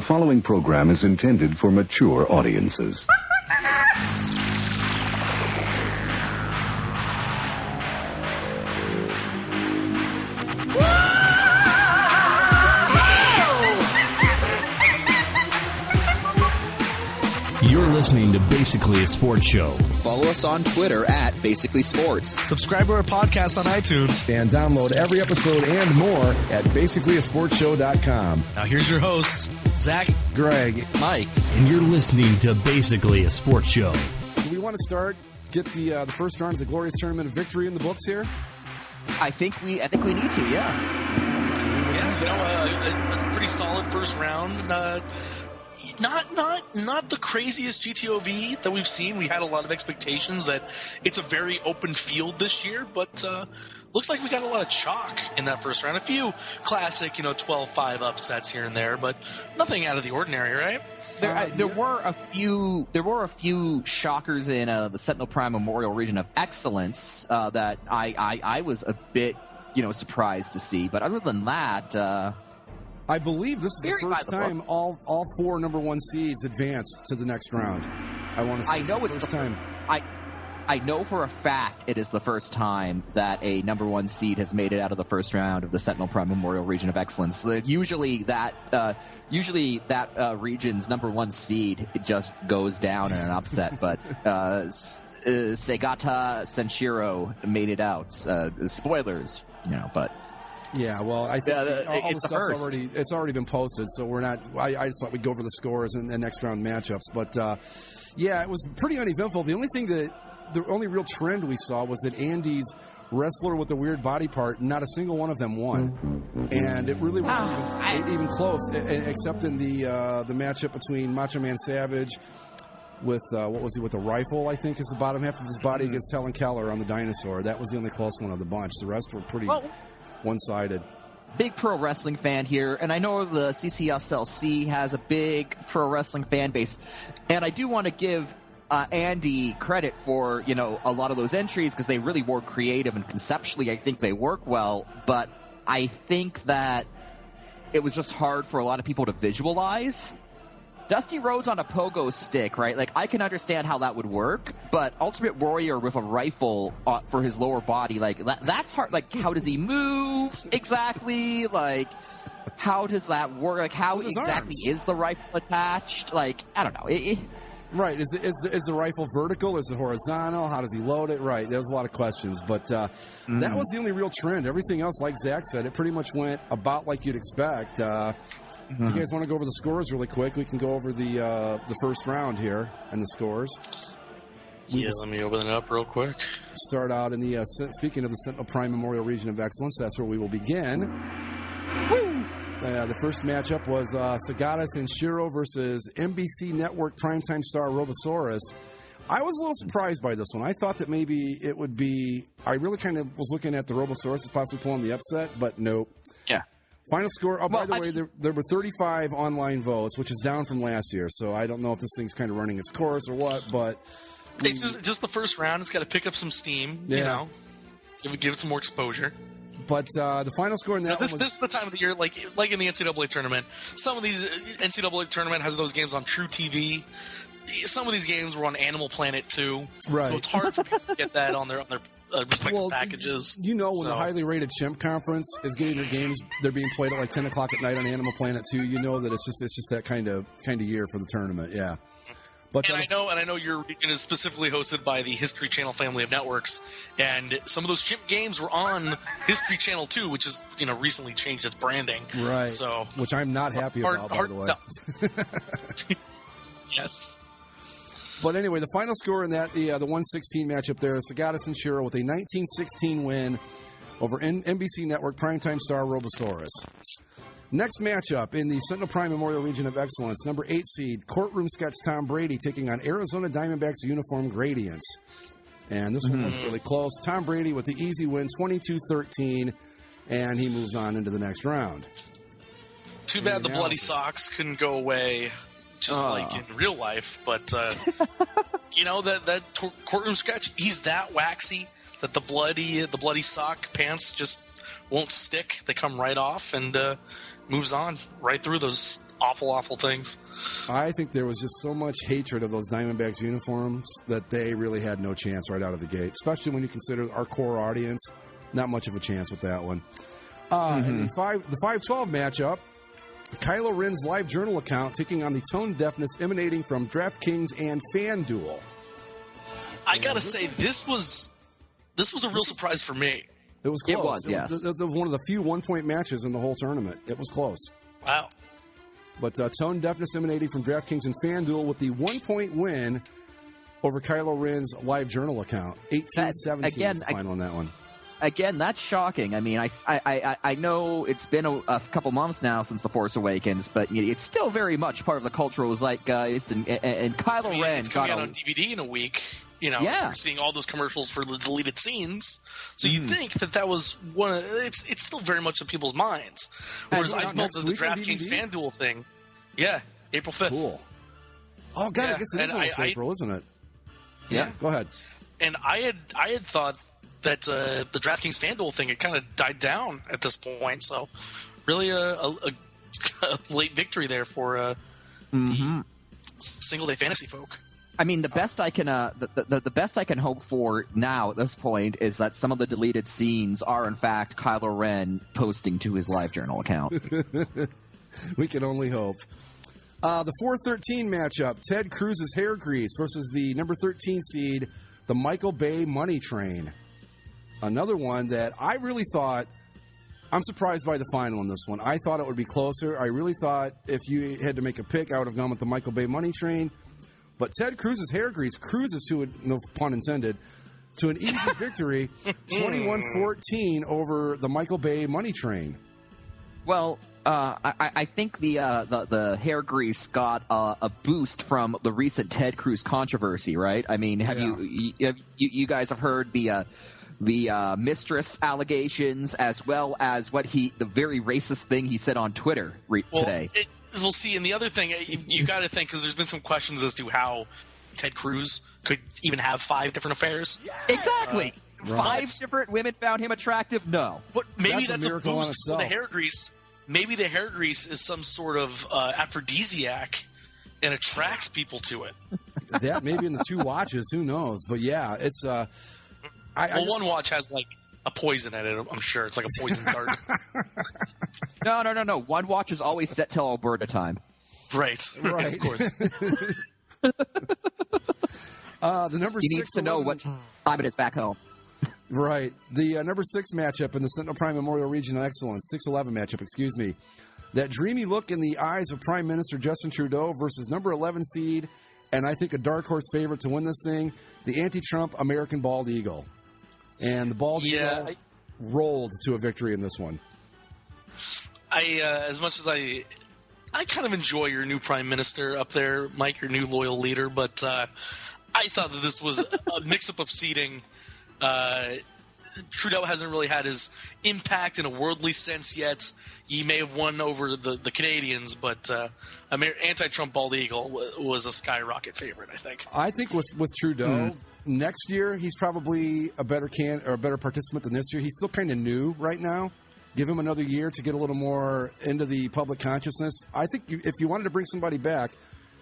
following program is intended for mature audiences. You're listening to Basically a Sports Show. Follow us on Twitter at Basically Sports. Subscribe to our podcast on iTunes. And download every episode and more at basicallyasportshow.com. Now here's your hosts, Zach, Greg, Mike. And you're listening to Basically a Sports Show. Do we want to get the first round of the Glorious Tournament of Victory in the books here? I think we need to, yeah. Yeah, a pretty solid first round. Not the craziest GTOB that we've seen. We had a lot of expectations that it's a very open field this year, but looks like we got a lot of chalk in that first round. A few classic, 12-5 upsets here and there, but nothing out of the ordinary, right? There were a few shockers in the Sentinel Prime Memorial Region of Excellence that I was a bit surprised to see, but other than that. I believe this is the first time all four number one seeds advanced to the next round. I want to say it's the first time. I know for a fact it is the first time that a number one seed has made it out of the first round of the Sentinel Prime Memorial Region of Excellence. Usually that region's number one seed just goes down in an upset, but Segata Senshiro made it out. Spoilers, but. Yeah, well, I think all the stuff's already been posted, so we're not. I just thought we'd go over the scores and next round matchups, but yeah, it was pretty uneventful. The only real trend we saw was that Andy's wrestler with the weird body part, not a single one of them won, and it really wasn't even close, except in the matchup between Macho Man Savage with with the rifle, I think is the bottom half of his body against Helen Keller on the dinosaur. That was the only close one of the bunch. The rest were pretty. One-sided. Big pro wrestling fan here, and I know the CCSLC has a big pro wrestling fan base, and I do want to give Andy credit for a lot of those entries because they really were creative and conceptually I think they work well, but I think that it was just hard for a lot of people to visualize. Dusty Rhodes on a pogo stick, right? Like, I can understand how that would work, but Ultimate Warrior with a rifle for his lower body, like, that's hard. Like, how does he move exactly? Like, how does that work? Like, how exactly is the rifle attached? Like, I don't know. Right. Is the rifle vertical? Is it horizontal? How does he load it? Right. There's a lot of questions, but that was the only real trend. Everything else, like Zach said, it pretty much went about like you'd expect. If you guys want to go over the scores really quick, we can go over the first round here and the scores. Let me open it up real quick. Start out in the speaking of the Sentinel Prime Memorial Region of Excellence, that's where we will begin. Woo! The first matchup was Segata Senshiro versus NBC Network primetime star Robosaurus. I was a little surprised by this one. I thought that maybe it would be. I really kind of was looking at the Robosaurus as possibly pulling the upset, but nope. Yeah. Final score, by the way, there were 35 online votes, which is down from last year, so I don't know if this thing's kind of running its course or what, but... It's just the first round. It's got to pick up some steam, give it some more exposure. But the final score in that this is the time of the year, like in the NCAA tournament, some of these NCAA tournament has those games on True TV. Some of these games were on Animal Planet too, right. So it's hard for people to get that on their respective packages. When the highly rated Chimp Conference is getting their games, they're being played at like 10 o'clock at night on Animal Planet too. You know that it's just that kind of year for the tournament, yeah. But I know your region is specifically hosted by the History Channel family of networks, and some of those Chimp games were on History Channel too, which has recently changed its branding, right? So which I'm not happy about, by the way. Yes. But anyway, the final score in that the 116 matchup there is Segata Senshiro with a 19-16 win over NBC Network primetime star Robosaurus. Next matchup in the Sentinel Prime Memorial Region of Excellence, number 8 seed, Courtroom Sketch Tom Brady taking on Arizona Diamondbacks Uniform Gradients. And this one was really close. Tom Brady with the easy win, 22-13, and he moves on into the next round. Too bad the bloody socks couldn't go away just like in real life, but that Courtroom Sketch, he's that waxy that the bloody sock pants just won't stick. They come right off, and moves on right through those awful things. I think there was just so much hatred of those Diamondbacks uniforms that they really had no chance right out of the gate, especially when you consider our core audience. Not much of a chance with that one. And then the 5-12 matchup, Kylo Ren's live journal account taking on the tone deafness emanating from DraftKings and FanDuel. I gotta say, this was a real surprise for me. It was close. It was, yes. It was one of the few one-point matches in the whole tournament. It was close. Wow. But tone deafness emanating from DraftKings and FanDuel with the 1-point win over Kylo Ren's live journal account. 18-17 is the final on that one. Again, that's shocking. I mean, I know it's been a couple months now since The Force Awakens, but it's still very much part of the cultural zeitgeist. And Kylo Ren it's coming out on DVD in a week. We're seeing all those commercials for the deleted scenes. So you'd think that was one. It's still very much in people's minds. Whereas I felt that the DraftKings FanDuel thing, April 5th. Cool. Oh God, I guess it is almost April, isn't it? Yeah. Go ahead. And I had thought that the DraftKings FanDuel thing had kind of died down at this point. So really a late victory there for the single-day fantasy folk. I mean, the best I can the best I can hope for now at this point is that some of the deleted scenes are in fact Kylo Ren posting to his live journal account. We can only hope. The 4-13 matchup: Ted Cruz's hair grease versus the number 13 seed, the Michael Bay Money Train. Another one that I really thought. I'm surprised by the final in this one. I thought it would be closer. I really thought if you had to make a pick, I would have gone with the Michael Bay Money Train. But Ted Cruz's hair grease cruises to, no pun intended, to an easy victory, 21-14 over the Michael Bay Money Train. Well, I think the hair grease got a boost from the recent Ted Cruz controversy, right? I mean, have you guys have heard the mistress allegations as well as the very racist thing he said on Twitter today? We'll see. And the other thing, you got to think, because there's been some questions as to how Ted Cruz could even have 5 different affairs. Exactly. 5 different women found him attractive? No. But maybe that's a boost for the hair grease. Maybe the hair grease is some sort of aphrodisiac and attracts people to it. That maybe in the 2 watches, who knows? But yeah, it's one watch has like a poison in it. I'm sure it's like a poison dart. No. One watch is always set till Alberta time. Right. Of course. The number 6 he needs to know what time it is back home. Right. The number 6 matchup in the Sentinel Prime Memorial Region of Excellence, 6-11 matchup, excuse me. That dreamy look in the eyes of Prime Minister Justin Trudeau versus number 11 seed, and I think a dark horse favorite to win this thing, the anti-Trump American Bald Eagle. And the Bald Eagle rolled to a victory in this one. As much as I kind of enjoy your new Prime Minister up there, Mike, your new loyal leader, but I thought that this was a mix-up of seeding. Trudeau hasn't really had his impact in a worldly sense yet. He may have won over the Canadians, but anti-Trump Bald Eagle was a skyrocket favorite, I think. I think with Trudeau, next year he's probably a better participant than this year. He's still kind of new right now. Give him another year to get a little more into the public consciousness. I think if you wanted to bring somebody back,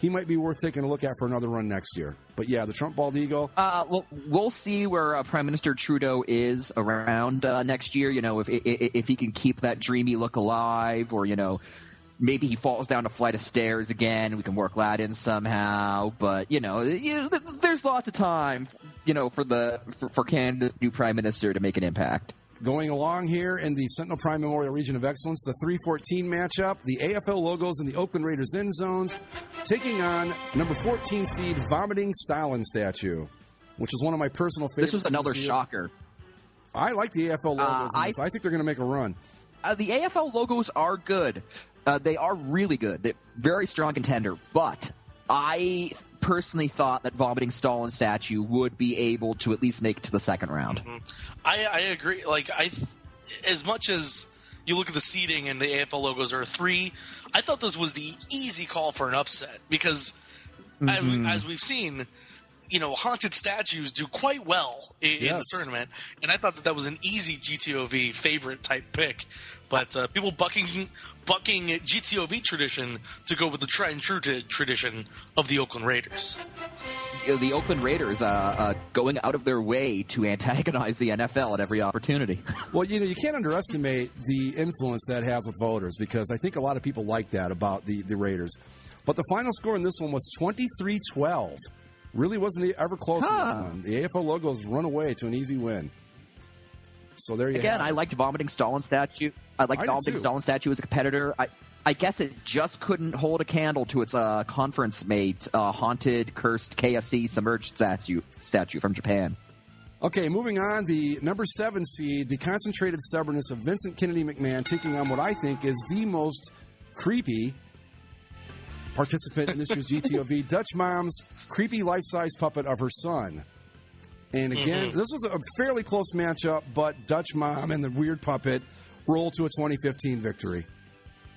he might be worth taking a look at for another run next year. But yeah, the Trump Bald Eagle. Well, we'll see where Prime Minister Trudeau is around next year. If he can keep that dreamy look alive, or maybe he falls down a flight of stairs again. We can work that in somehow. But there's lots of time, for Canada's new Prime Minister to make an impact. Going along here in the Sentinel Prime Memorial Region of Excellence, the 3-14 matchup, the AFL logos in the Oakland Raiders end zones, taking on number 14 seed Vomiting Stalin statue, which is one of my personal favorites. This was another shocker. I like the AFL logos in this. I think they're going to make a run. The AFL logos are good. They are really good. They're very strong contender, but I personally thought that Vomiting Stalin statue would be able to at least make it to the second round. I agree. As much as you look at the seeding and the AFL logos are 3, I thought this was the easy call for an upset because, as we've seen, haunted statues do quite well in the tournament, and I thought that was an easy GTOV favorite type pick. But people bucking GTOV tradition to go with the tried and true tradition of the Oakland Raiders. The Oakland Raiders going out of their way to antagonize the NFL at every opportunity. Well, you can't underestimate the influence that has with voters, because I think a lot of people like that about the Raiders. But the final score in this one was 23-12. Really wasn't ever close in this one. The AFL logos run away to an easy win. So there you have it. Again, I liked Vomiting Stalin statue. I liked Vomiting Stalin statue as a competitor. I guess it just couldn't hold a candle to its conference mate, haunted, cursed KFC submerged statue from Japan. Okay, moving on. The number 7 seed, the concentrated stubbornness of Vincent Kennedy McMahon, taking on what I think is the most creepy participant in this year's GTOV, Dutch Mom's creepy life-size puppet of her son. And again, this was a fairly close matchup, but Dutch Mom and the weird puppet rolled to a 2015 victory.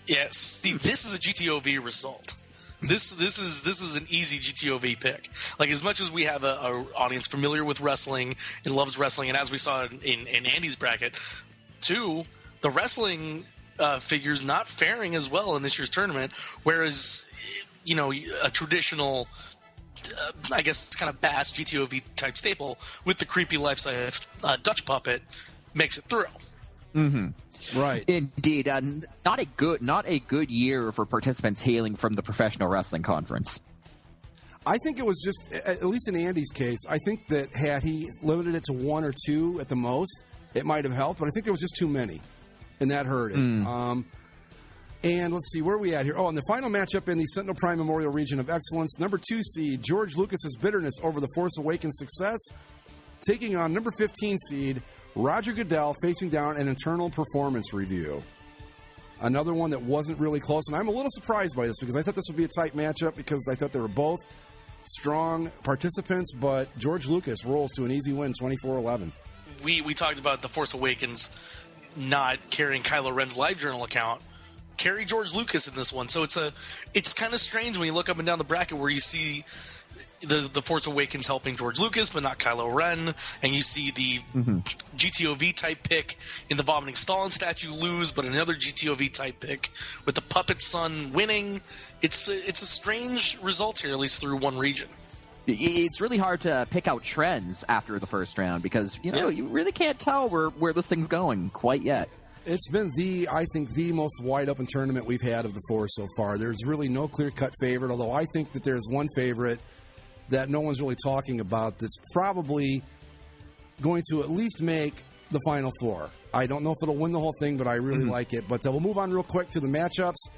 Yes, Steve, this is a GTOV result. This is an easy GTOV pick. Like, as much as we have a audience familiar with wrestling and loves wrestling, and as we saw in Andy's bracket, too, the wrestling figures not faring as well in this year's tournament, whereas a traditional, I guess, kind of bass GTOV type staple with the creepy life-size Dutch puppet makes it through. Mm-hmm. Right. Indeed. Not a good year for participants hailing from the Professional Wrestling Conference. I think it was just, at least in Andy's case, I think that had he limited it to 1 or 2 at the most, it might have helped, but I think there was just too many, and that hurt it. And let's see, where are we at here? Oh, and the final matchup in the Sentinel Prime Memorial Region of Excellence, number 2 seed, George Lucas's bitterness over the Force Awakens success, taking on number 15 seed, Roger Goodell, facing down an internal performance review. Another one that wasn't really close, and I'm a little surprised by this because I thought this would be a tight matchup because I thought they were both strong participants, but George Lucas rolls to an easy win, 24-11. We talked about the Force Awakens not carrying Kylo Ren's live journal account. Carry George Lucas in this one, so it's kind of strange when you look up and down the bracket where you see the Force Awakens helping George Lucas, but not Kylo Ren, and you see the GTOV type pick in the Vomiting Stalin statue lose, but another GTOV type pick with the puppet son winning. It's a strange result here, at least through one region. It's really hard to pick out trends after the first round because you really can't tell where this thing's going quite yet. It's been I think the most wide-open tournament we've had of the 4 so far. There's really no clear-cut favorite, although I think that there's one favorite that no one's really talking about that's probably going to at least make the Final Four. I don't know if it'll win the whole thing, but I really like it. But we'll move on real quick to the matchups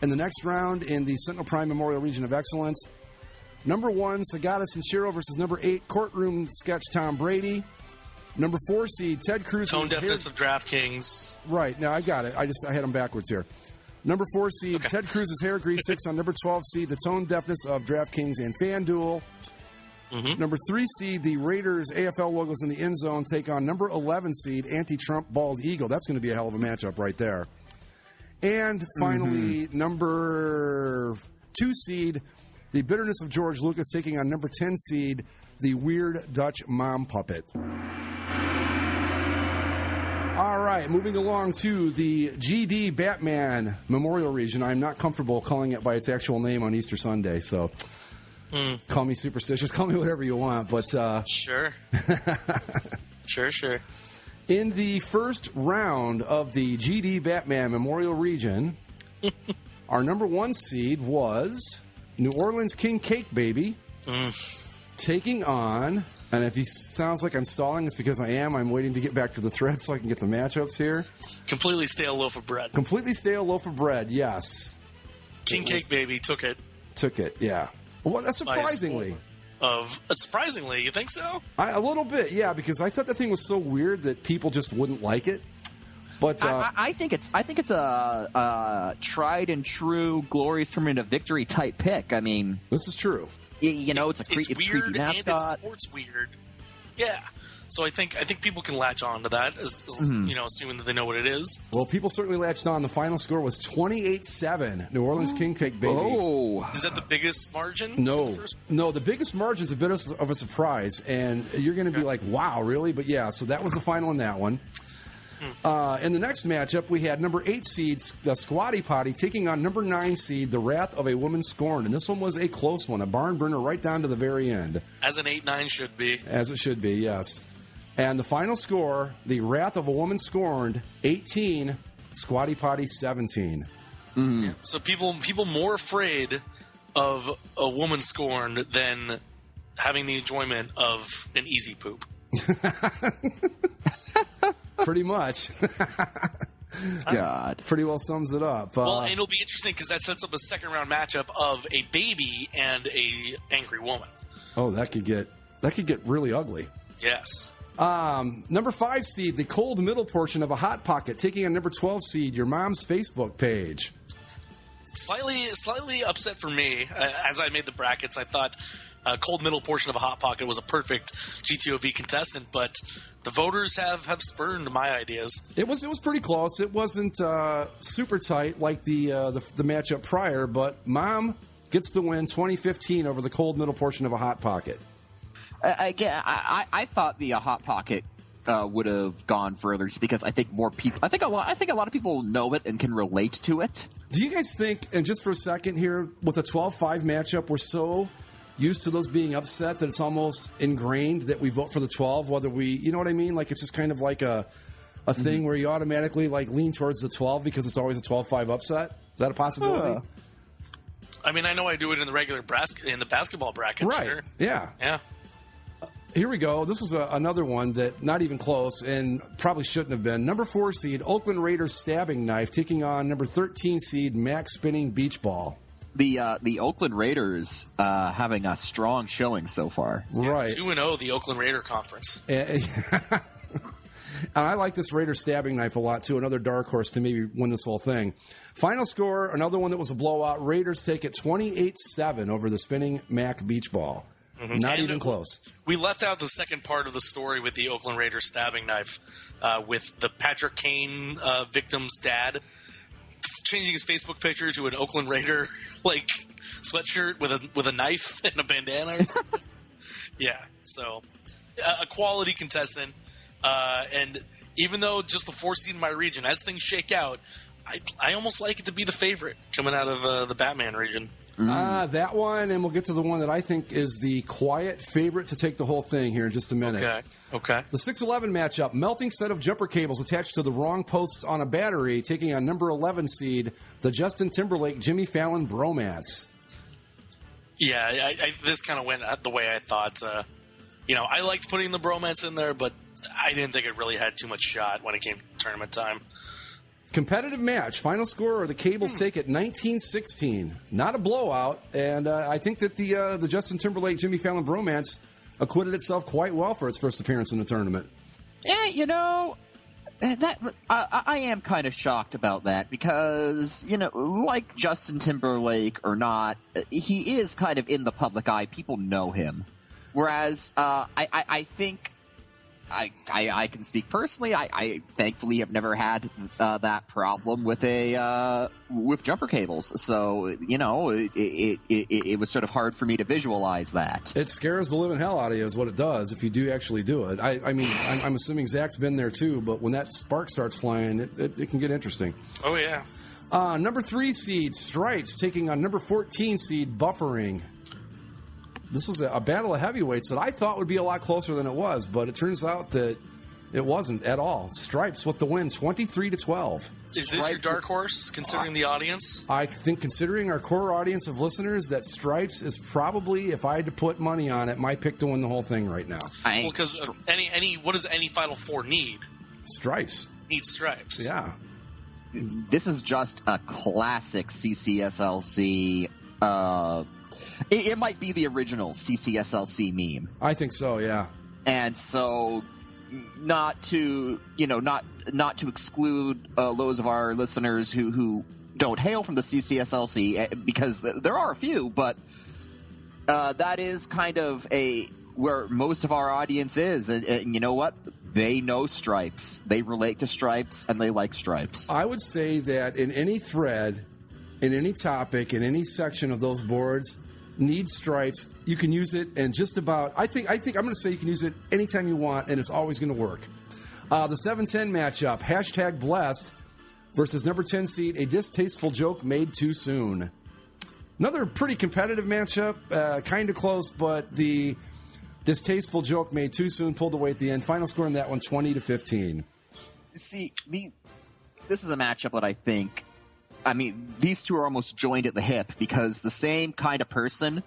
in the next round in the Sentinel Prime Memorial Region of Excellence. Number 1, Sagata Sinshiro versus number 8, Courtroom Sketch Tom Brady. Number 4 seed, Ted Cruz. Tone deafness of DraftKings. Right. Now, I got it. I had them backwards here. Number 4 seed, Ted Cruz's hair grease takes on number 12 seed, the tone deafness of DraftKings and FanDuel. Number 3 seed, the Raiders AFL logos in the end zone take on number 11 seed, anti-Trump Bald Eagle. That's going to be a hell of a matchup right there. And finally, number 2 seed, the bitterness of George Lucas taking on number 10 seed, the weird Dutch mom puppet. All right, moving along to the GD Batman Memorial Region. I'm not comfortable calling it by its actual name on Easter Sunday, so call me superstitious, call me whatever you want. But sure. Sure. In the first round of the GD Batman Memorial Region, our number 1 seed was New Orleans King Cake Baby. Taking on, and if he sounds like I'm stalling, it's because I am. I'm waiting to get back to the thread so I can get the matchups here. Completely stale loaf of bread. Completely stale loaf of bread, yes. King Cake Baby took it. Took it, yeah. Well, that's surprisingly. Surprisingly, you think so? A little bit, yeah, because I thought the thing was so weird that people just wouldn't like it. But I think it's a tried and true, glorious tournament of victory type pick. I mean, this is true. It's a it's weird creepy mascot. And it's sports weird. Yeah. So I think people can latch on to that, assuming that they know what it is. Well, people certainly latched on. The final score was 28-7. New Orleans King Cake, baby. Oh. Is that the biggest margin? No, the biggest margin is a bit of a surprise, and you're going to be like, wow, really? But yeah, so that was the final in that one. In the next matchup, we had number 8 seed, the Squatty Potty, taking on number 9 seed, the Wrath of a Woman Scorned. And this one was a close one, a barn burner right down to the very end. As an 8-9 should be. As it should be, yes. And the final score, the Wrath of a Woman Scorned, 18, Squatty Potty 17. Mm-hmm. Yeah. So people more afraid of a woman scorned than having the enjoyment of an easy poop. Pretty much. God. Pretty well sums it up. Well, and it'll be interesting because that sets up a second-round matchup of a baby and a angry woman. Oh, that could get really ugly. Yes. Number 5 seed, the cold middle portion of a Hot Pocket, taking on number 12 seed, your mom's Facebook page. Slightly upset for me. As I made the brackets, I thought cold middle portion of a Hot Pocket was a perfect GTOV contestant, but the voters have spurned my ideas. It was pretty close. It wasn't super tight like the matchup prior, but Mom gets the win 2015 over the cold middle portion of a Hot Pocket. I thought the Hot Pocket would have gone further just because I think more people. I think a lot of people know it and can relate to it. Do you guys think? And just for a second here, with a 12-5 matchup, we're so used to those being upset that it's almost ingrained that we vote for the 12, whether we, you know what I mean? Like it's just kind of like a thing where you automatically like lean towards the 12 because it's always a 12-5 upset. Is that a possibility? I mean, I know I do it in the regular in the basketball bracket. Right. Sure. Yeah. Here we go. This was another one that not even close and probably shouldn't have been. Number 4 seed, Oakland Raiders stabbing knife, taking on number 13 seed, Max spinning beach ball. The Oakland Raiders having a strong showing so far. Right. 2-0, the Oakland Raider Conference. And I like this Raider stabbing knife a lot, too. Another dark horse to maybe win this whole thing. Final score, another one that was a blowout. Raiders take it 28-7 over the spinning Mac beach ball. Mm-hmm. Not even close. We left out the second part of the story with the Oakland Raiders stabbing knife with the Patrick Kane victim's dad changing his Facebook picture to an Oakland Raider like sweatshirt with a knife and a bandana or something. Yeah, so a quality contestant, and even though just the 4 seed in my region, as things shake out, I almost like it to be the favorite coming out of the Batman region. That one, and we'll get to the one that I think is the quiet favorite to take the whole thing here in just a minute. Okay. The 6-11 matchup, melting set of jumper cables attached to the wrong posts on a battery, taking on number 11 seed, the Justin Timberlake Jimmy Fallon bromance. Yeah, this kind of went the way I thought. I liked putting the bromance in there, but I didn't think it really had too much shot when it came to tournament time. Competitive match. Final score, the Cables take it 19-16. Not a blowout, and I think that the Justin Timberlake Jimmy Fallon bromance acquitted itself quite well for its first appearance in the tournament. Yeah, that I am kind of shocked about that because, like Justin Timberlake or not, he is kind of in the public eye. People know him. Whereas I think I can speak personally. I thankfully have never had that problem with with jumper cables. So it was sort of hard for me to visualize that. It scares the living hell out of you, is what it does if you do actually do it. I mean, I'm assuming Zach's been there too, but when that spark starts flying, it can get interesting. Oh yeah. Number 3 seed Stripes taking on number 14 seed Buffering. This was a battle of heavyweights that I thought would be a lot closer than it was, but it turns out that it wasn't at all. Stripes with the win, 23-12. Is this your dark horse, considering the audience? I think, considering our core audience of listeners, that Stripes is probably, if I had to put money on it, my pick to win the whole thing right now. Well, because what does any Final Four need? Stripes. Needs stripes. Yeah. This is just a classic CCSLC. It might be the original CCSLC meme. I think so, yeah. And so, not to exclude those of our listeners who don't hail from the CCSLC, because there are a few, but that is kind of where most of our audience is, and you know what? They know Stripes. They relate to Stripes, and they like Stripes. I would say that in any thread, in any topic, in any section of those boards, needs Stripes. You can use it, and just about. I think I'm going to say you can use it anytime you want, and it's always going to work. The 7-10 matchup, #blessed versus number 10 seed, a distasteful joke made too soon. Another pretty competitive matchup, kind of close, but the distasteful joke made too soon pulled away at the end. Final score in that one, 20-15. See, this is a matchup that I think, these two are almost joined at the hip, because the same kind of person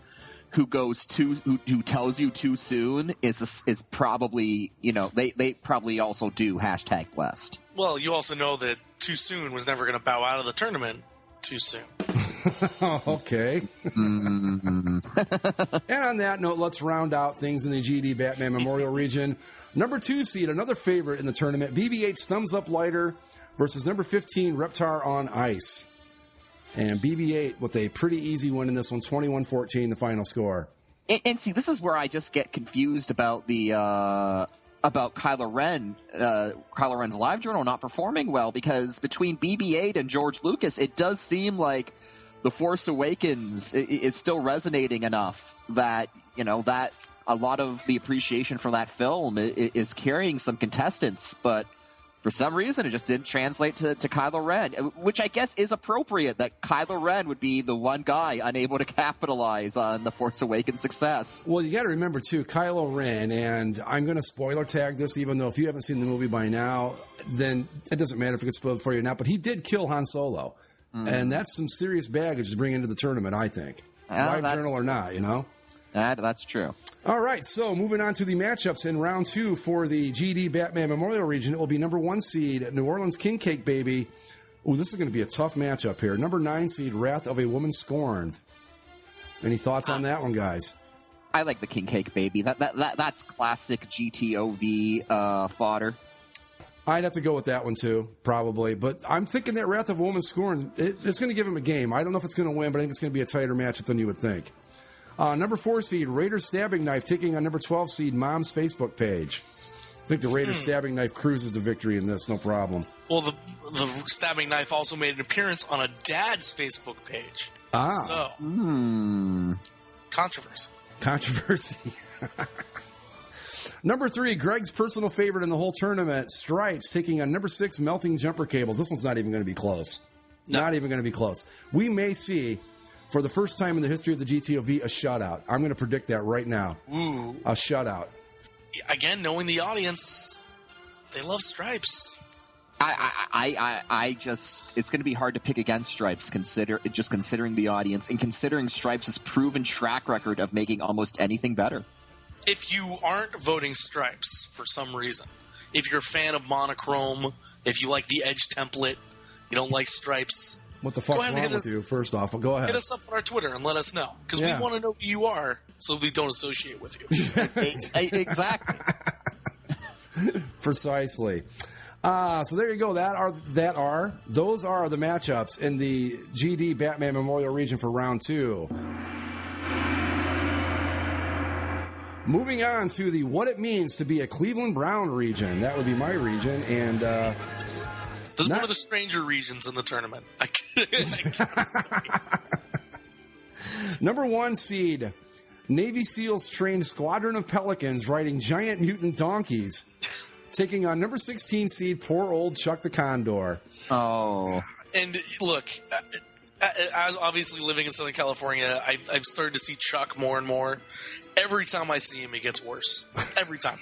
who who tells you too soon is probably, they probably also do #blessed. Well, you also know that too soon was never going to bow out of the tournament too soon. Okay. And on that note, let's round out things in the GD Batman Memorial region. Number 2 seed, another favorite in the tournament, BB-8's Thumbs Up Lighter versus number 15, Reptar on Ice. And BB-8 with a pretty easy win in this one, 21-14, the final score. And see, this is where I just get confused about about Kylo Ren, Kylo Ren's live journal not performing well, because between BB-8 and George Lucas, it does seem like The Force Awakens is still resonating enough that, that a lot of the appreciation for that film is carrying some contestants, but for some reason, it just didn't translate to Kylo Ren, which I guess is appropriate that Kylo Ren would be the one guy unable to capitalize on The Force Awakens' success. Well, you got to remember, too, Kylo Ren, and I'm going to spoiler tag this, even though if you haven't seen the movie by now, then it doesn't matter if it gets spoiled for you or not, but he did kill Han Solo. And that's some serious baggage to bring into the tournament, I think. Live journal or not, That's true. All right, so moving on to the matchups in round 2 for the GD Batman Memorial region. It will be number 1 seed, New Orleans King Cake Baby. Ooh, this is going to be a tough matchup here. Number 9 seed, Wrath of a Woman Scorned. Any thoughts on that one, guys? I like the King Cake Baby. That's classic GTOV fodder. I'd have to go with that one, too, probably. But I'm thinking that Wrath of a Woman Scorned, it's going to give him a game. I don't know if it's going to win, but I think it's going to be a tighter matchup than you would think. Number 4 seed, Raider Stabbing Knife, taking on number 12 seed, Mom's Facebook page. I think the Raider Stabbing Knife cruises to victory in this, no problem. Well, the Stabbing Knife also made an appearance on a dad's Facebook page. So, controversy. Number 3, Greg's personal favorite in the whole tournament, Stripes, taking on number 6, Melting Jumper Cables. This one's not even going to be close. No. Not even going to be close. We may see, for the first time in the history of the GTOV, a shutout. I'm going to predict that right now. Ooh. A shutout. Again, knowing the audience, they love Stripes. It's going to be hard to pick against Stripes, considering the audience and considering Stripes' proven track record of making almost anything better. If you aren't voting Stripes for some reason, if you're a fan of monochrome, if you like the Edge template, you don't like Stripes, what the fuck's wrong with you, first off? Well, go ahead. Hit us up on our Twitter and let us know, because we want to know who you are so we don't associate with you. Exactly. Precisely. So there you go. Those are the matchups in the GD Batman Memorial region for round 2. Moving on to the what it means to be a Cleveland Brown region. That would be my region, and this is one of the stranger regions in the tournament. I gotta say. Number 1 seed, Navy SEALs trained squadron of pelicans riding giant mutant donkeys, taking on number 16 seed, poor old Chuck the Condor. Oh. And look, as obviously living in Southern California, I've started to see Chuck more and more. Every time I see him, it gets worse. Every time.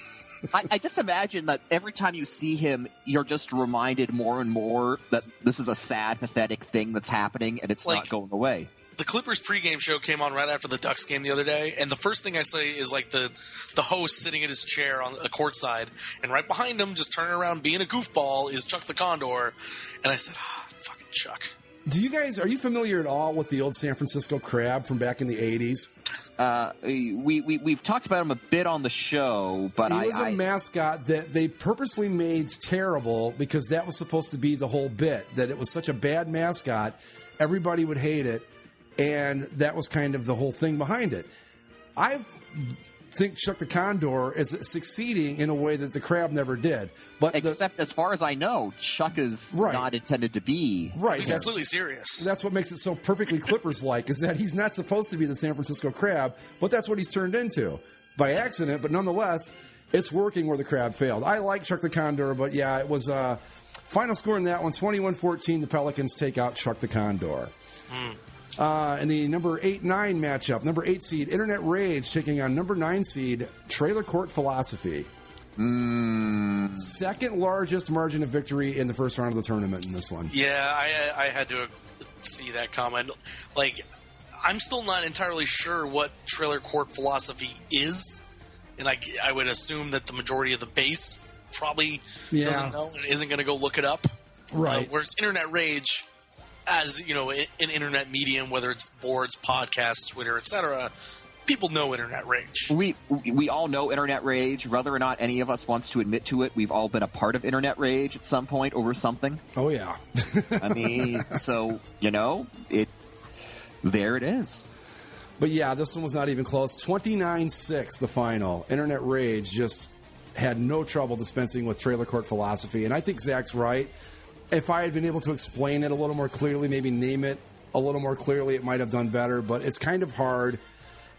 I just imagine that every time you see him, you're just reminded more and more that this is a sad, pathetic thing that's happening, and it's not going away. The Clippers pregame show came on right after the Ducks game the other day, and the first thing I say is like the host sitting in his chair on a courtside, and right behind him, just turning around being a goofball, is Chuck the Condor. And I said, fucking Chuck. Are you familiar at all with the old San Francisco Crab from back in the 80s? We've talked about him a bit on the show, but he was a mascot that they purposely made terrible because that was supposed to be the whole bit, that it was such a bad mascot, everybody would hate it, and that was kind of the whole thing behind it. I've think Chuck the Condor is succeeding in a way that the Crab never did. But except as far as I know, Chuck is not intended to be. Right. He's completely serious. That's what makes it so perfectly Clippers-like, is that he's not supposed to be the San Francisco Crab, but that's what he's turned into by accident. But nonetheless, it's working where the Crab failed. I like Chuck the Condor, but yeah, it was final score in that one, 21-14. The Pelicans take out Chuck the Condor. In the number 8-9 matchup, number 8 seed Internet Rage taking on number 9 seed Trailer Court Philosophy. Second largest margin of victory in the first round of the tournament in this one. Yeah, I had to see that comment. Like, I'm still not entirely sure what Trailer Court Philosophy is, and I would assume that the majority of the base probably doesn't know and isn't going to go look it up. Right. Whereas Internet Rage, as an internet medium, whether it's boards, podcasts, Twitter, etc., people know Internet Rage. We all know Internet Rage. Whether or not any of us wants to admit to it, we've all been a part of Internet Rage at some point over something. Oh yeah. I mean, so there it is. But yeah, this one was not even close. 29-6 the final. Internet Rage just had no trouble dispensing with Trailer Court Philosophy, and I think Zach's right. If I had been able to explain it a little more clearly, maybe name it a little more clearly, it might have done better, but it's kind of hard.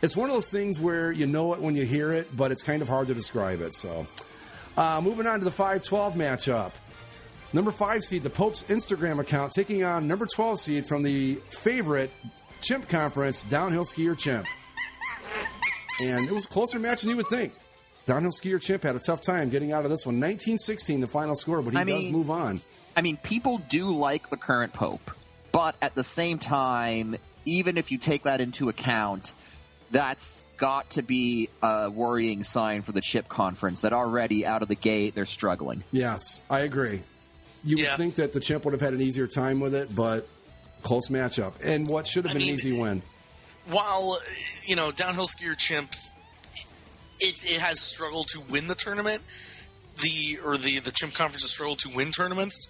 It's one of those things where you know it when you hear it, but it's kind of hard to describe it. So, moving on to the 5-12 matchup. Number 5 seed, the Pope's Instagram account, taking on number 12 seed from the favorite Chimp Conference, Downhill Skier Chimp. And it was a closer match than you would think. Downhill Skier Chimp had a tough time getting out of this one. 19-16 the final score, but he does move on. I mean, people do like the current Pope, but at the same time, even if you take that into account, that's got to be a worrying sign for the Chip Conference that already out of the gate they're struggling. Yes, I agree. You would think that the Chimp would have had an easier time with it, but close matchup. And what should have been an easy win. While, Downhill Skier Chimp, it has struggled to win the tournament, the Chimp Conference has struggled to win tournaments.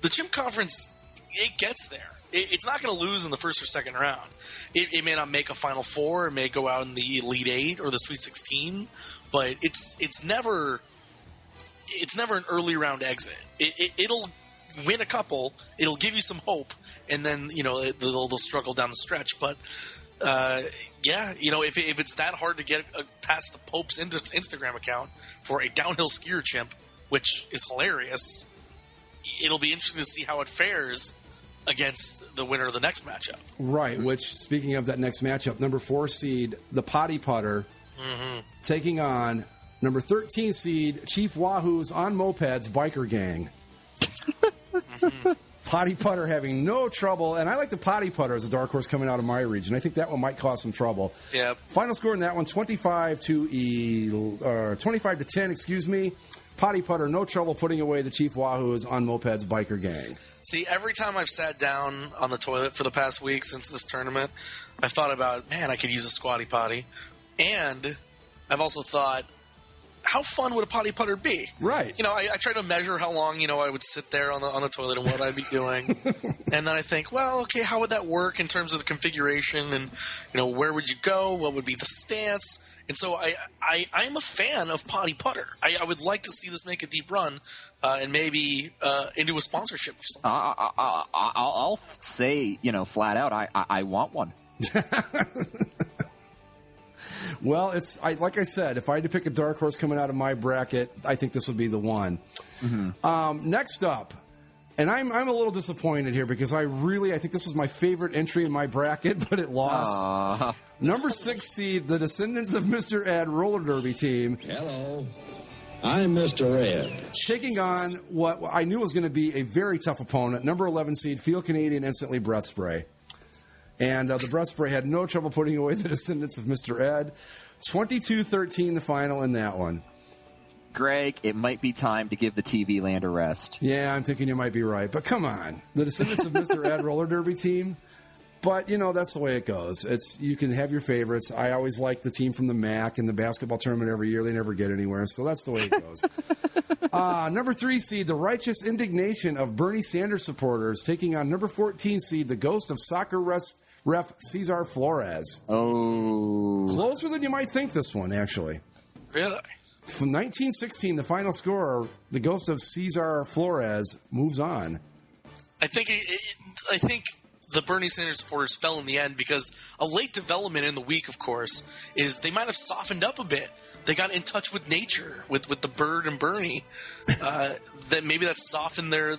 The Chimp Conference, it gets there. It's not going to lose in the first or second round. It may not make a Final Four. It may go out in the Elite Eight or the Sweet 16, but it's never an early round exit. It'll win a couple. It'll give you some hope, and then they'll struggle down the stretch. But if it's that hard to get past the Pope's Instagram account for a downhill skier chimp, which is hilarious, it'll be interesting to see how it fares against the winner of the next matchup. Right, which, speaking of that next matchup, number 4 seed, the Potty Putter, taking on number 13 seed, Chief Wahoo's On Mopeds Biker Gang. Potty Putter having no trouble, and I like the Potty Putter as a dark horse coming out of my region. I think that one might cause some trouble. Yeah. Final score in that one, 25-10, excuse me. Potty Putter, no trouble putting away the Chief Wahoo's On Mopeds Biker Gang. See, every time I've sat down on the toilet for the past week since this tournament, I've thought about, man, I could use a squatty potty. And I've also thought, how fun would a potty putter be? Right. I try to measure how long, I would sit there on the toilet and what I'd be doing. And then I think, well, okay, how would that work in terms of the configuration and, where would you go? What would be the stance? And so I'm a fan of potty putter. I would like to see this make a deep run and maybe into a sponsorship of something. I'll say, flat out, I want one. Well, like I said, if I had to pick a dark horse coming out of my bracket, I think this would be the one. Mm-hmm. Next up, and I'm a little disappointed here because I think this was my favorite entry in my bracket, but it lost. Number 6 seed, the Descendants of Mr. Ed roller derby team. Hello, I'm Mr. Ed. Taking on what I knew was going to be a very tough opponent, number 11 seed, Field Canadian Instantly Breath Spray. And the Breath Spray had no trouble putting away the Descendants of Mr. Ed. 22-13 the final in that one. Greg, it might be time to give the TV land a rest. Yeah, I'm thinking you might be right. But come on. The Descendants of Mr. Ed roller derby team. But, that's the way it goes. You can have your favorites. I always like the team from the MAC in the basketball tournament every year. They never get anywhere. So that's the way it goes. Number 3 seed, the Righteous Indignation of Bernie Sanders supporters, taking on number 14 seed, the Ghost of Soccer ref Cesar Flores. Oh. Closer than you might think, this one, actually. Really? From 1916, the final score, the ghost of Cesar Flores moves on. I think the Bernie Sanders supporters fell in the end because a late development in the week, of course, is they might have softened up a bit. They got in touch with nature, with the bird and Bernie. That maybe that softened their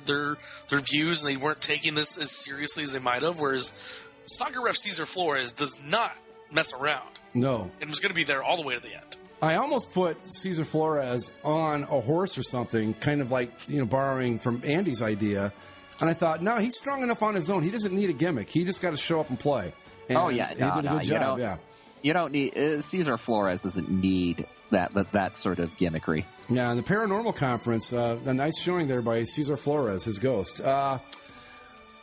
views, and they weren't taking this as seriously as they might have. Whereas soccer ref Cesar Flores does not mess around. No, and was going to be there all the way to the end. I almost put Cesar Flores on a horse or something, kind of like, borrowing from Andy's idea. And I thought, no, he's strong enough on his own. He doesn't need a gimmick. He just got to show up and play. And he did a good job. Yeah. You don't need Cesar Flores doesn't need that sort of gimmickry. Yeah, in the Paranormal Conference, a nice showing there by Cesar Flores, his ghost.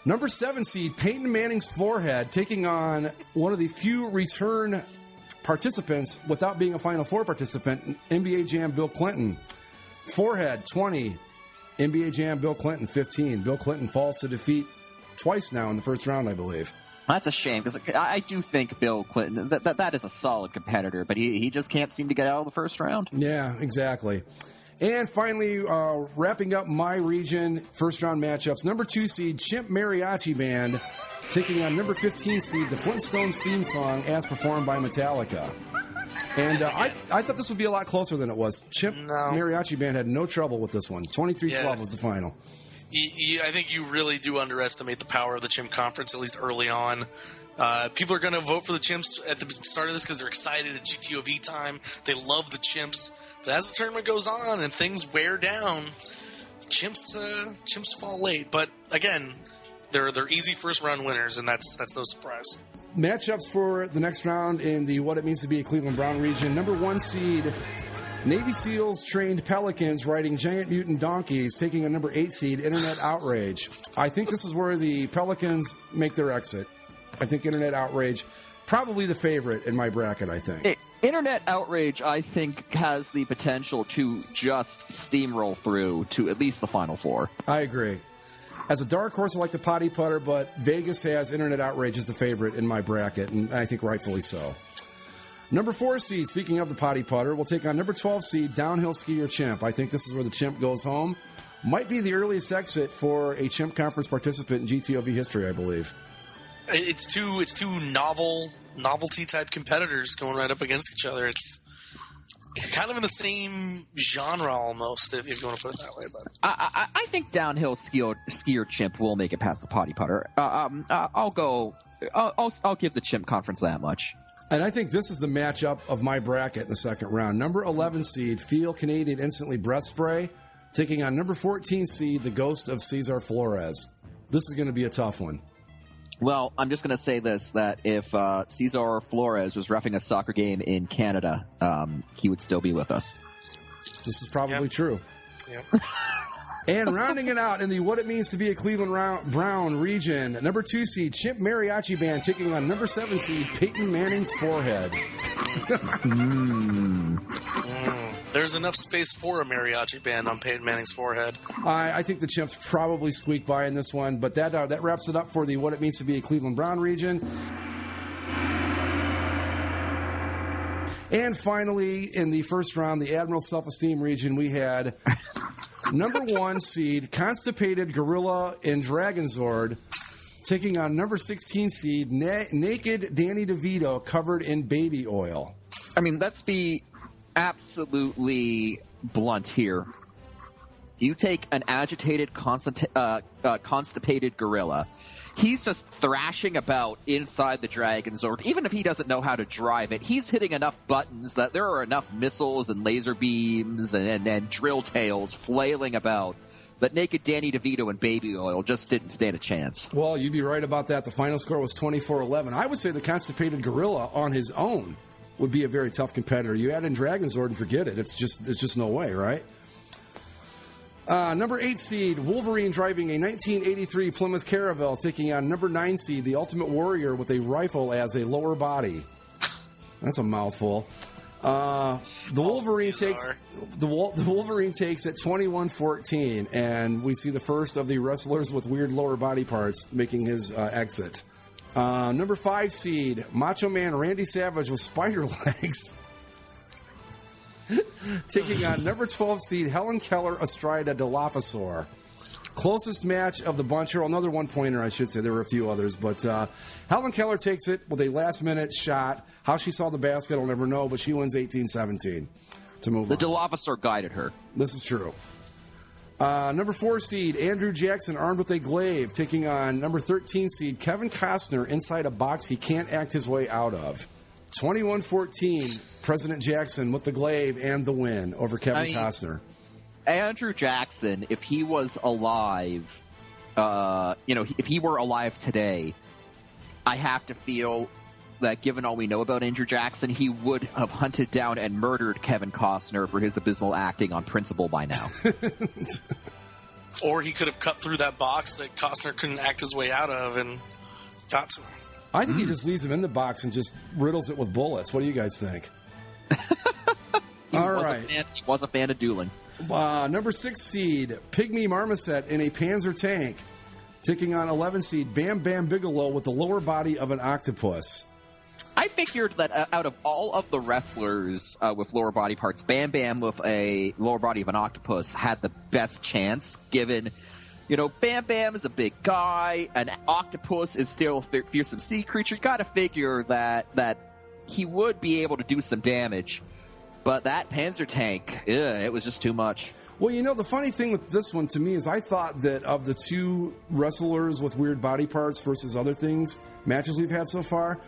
Number 7 seed, Peyton Manning's forehead, taking on one of the few return participants without being a Final Four participant, NBA Jam Bill Clinton. Forehead, 20. NBA Jam Bill Clinton, 15. Bill Clinton falls to defeat twice now in the first round, I believe. That's a shame, because I do think Bill Clinton, that is a solid competitor, but he just can't seem to get out of the first round. Yeah, exactly. And finally, wrapping up my region, first round matchups, number 2 seed, Chimp Mariachi Band, taking on number 15 seed, the Flintstones theme song, as performed by Metallica. And I thought this would be a lot closer than it was. Chimp Mariachi Band had no trouble with this one. 23-12 was the final. I think you really do underestimate the power of the Chimp Conference, at least early on. People are going to vote for the Chimps at the start of this because they're excited at GTOV time. They love the Chimps. But as the tournament goes on and things wear down, Chimps fall late. But again, they're easy first-round winners, and that's no surprise. Matchups for the next round in the What It Means to Be a Cleveland Brown region. Number 1 seed, Navy SEALs trained Pelicans riding giant mutant donkeys, taking a number 8 seed, Internet Outrage. I think this is where the Pelicans make their exit. I think Internet Outrage, probably the favorite in my bracket, I think. Internet Outrage, I think, has the potential to just steamroll through to at least the Final Four. I agree. As a dark horse, I like the potty putter, but Vegas has Internet Outrage as the favorite in my bracket, and I think rightfully so. Number 4 seed, speaking of the potty putter, will take on number 12 seed, Downhill Skier Chimp. I think this is where the Chimp goes home. Might be the earliest exit for a Chimp Conference participant in GTOV history, I believe. It's two novelty-type competitors going right up against each other. It's kind of in the same genre almost, if you want to put it that way. But I think Downhill Skier Chimp will make it past the potty putter. I'll give the Chimp Conference that much. And I think this is the matchup of my bracket in the second round. Number 11 seed, Feel Canadian Instantly Breath Spray, taking on number 14 seed, the Ghost of Cesar Flores. This is going to be a tough one. Well, I'm just going to say this, that if Cesar Flores was reffing a soccer game in Canada, he would still be with us. This is probably true. Yep. And rounding it out in the What It Means to Be a Cleveland Brown region, number 2 seed, Chimp Mariachi Band, taking on number 7 seed, Peyton Manning's forehead. There's enough space for a mariachi band on Peyton Manning's forehead. I think the Chimps probably squeak by in this one, but that wraps it up for the What It Means to Be a Cleveland Brown region. And finally, in the first round, the Admiral Self-Esteem region, we had number 1 seed, Constipated Gorilla and Dragonzord, taking on number 16 seed, Naked Danny DeVito, covered in baby oil. I mean, let's be absolutely blunt here. You take an agitated, constipated gorilla. He's just thrashing about inside the Dragonzord. Even if he doesn't know how to drive it, he's hitting enough buttons that there are enough missiles and laser beams and drill tails flailing about that Naked Danny DeVito and Baby Oil just didn't stand a chance. Well, you'd be right about that. The final score was 24-11. I would say the Constipated Gorilla on his own would be a very tough competitor. You add in Dragonzord and forget it. It's just no way, right? Number 8 seed, Wolverine driving a 1983 Plymouth Caravelle, taking on number 9 seed, the Ultimate Warrior with a rifle as a lower body. That's a mouthful. The Wolverine takes at 21-14, and we see the first of the wrestlers with weird lower body parts making his exit. Number 5 seed, Macho Man Randy Savage with spider legs. Taking on number 12 seed, Helen Keller astride a Dilophosaur. Closest match of the bunch here. Another one-pointer, I should say. There were a few others. But Helen Keller takes it with a last-minute shot. How she saw the basket, I'll never know, but she wins 18-17 to move on. The Dilophosaur guided her. This is true. Number 4 seed, Andrew Jackson, armed with a glaive, taking on number 13 seed, Kevin Costner, inside a box he can't act his way out of. 21-14, President Jackson with the glaive and the win over Kevin Costner. Andrew Jackson, if he was alive, if he were alive today, I have to feel that given all we know about Andrew Jackson, he would have hunted down and murdered Kevin Costner for his abysmal acting on Principal by now. Or he could have cut through that box that Costner couldn't act his way out of and got to him. I think he just leaves him in the box and just riddles it with bullets. What do you guys think? All right. He was a fan of dueling. Number 6 seed, Pygmy Marmoset in a Panzer tank, taking on 11 seed, Bam Bam Bigelow with the lower body of an octopus. I figured that out of all of the wrestlers with lower body parts, Bam Bam with a lower body of an octopus had the best chance, given, Bam Bam is a big guy, an octopus is still a fearsome sea creature. You got to figure that he would be able to do some damage. But that Panzer tank, it was just too much. Well, the funny thing with this one to me is I thought that of the two wrestlers with weird body parts versus other things, matches we've had so far,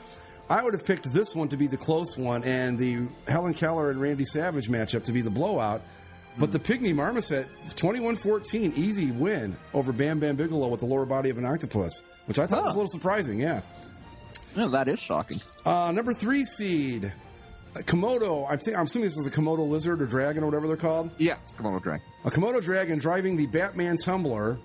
I would have picked this one to be the close one and the Helen Keller and Randy Savage matchup to be the blowout. But the Pygmy Marmoset, 21-14, easy win over Bam Bam Bigelow with the lower body of an octopus, which I thought was a little surprising, yeah. Yeah, that is shocking. Number 3 seed, Komodo. I'm assuming this is a Komodo lizard or dragon or whatever they're called? Yes, Komodo dragon. A Komodo dragon driving the Batman tumbler,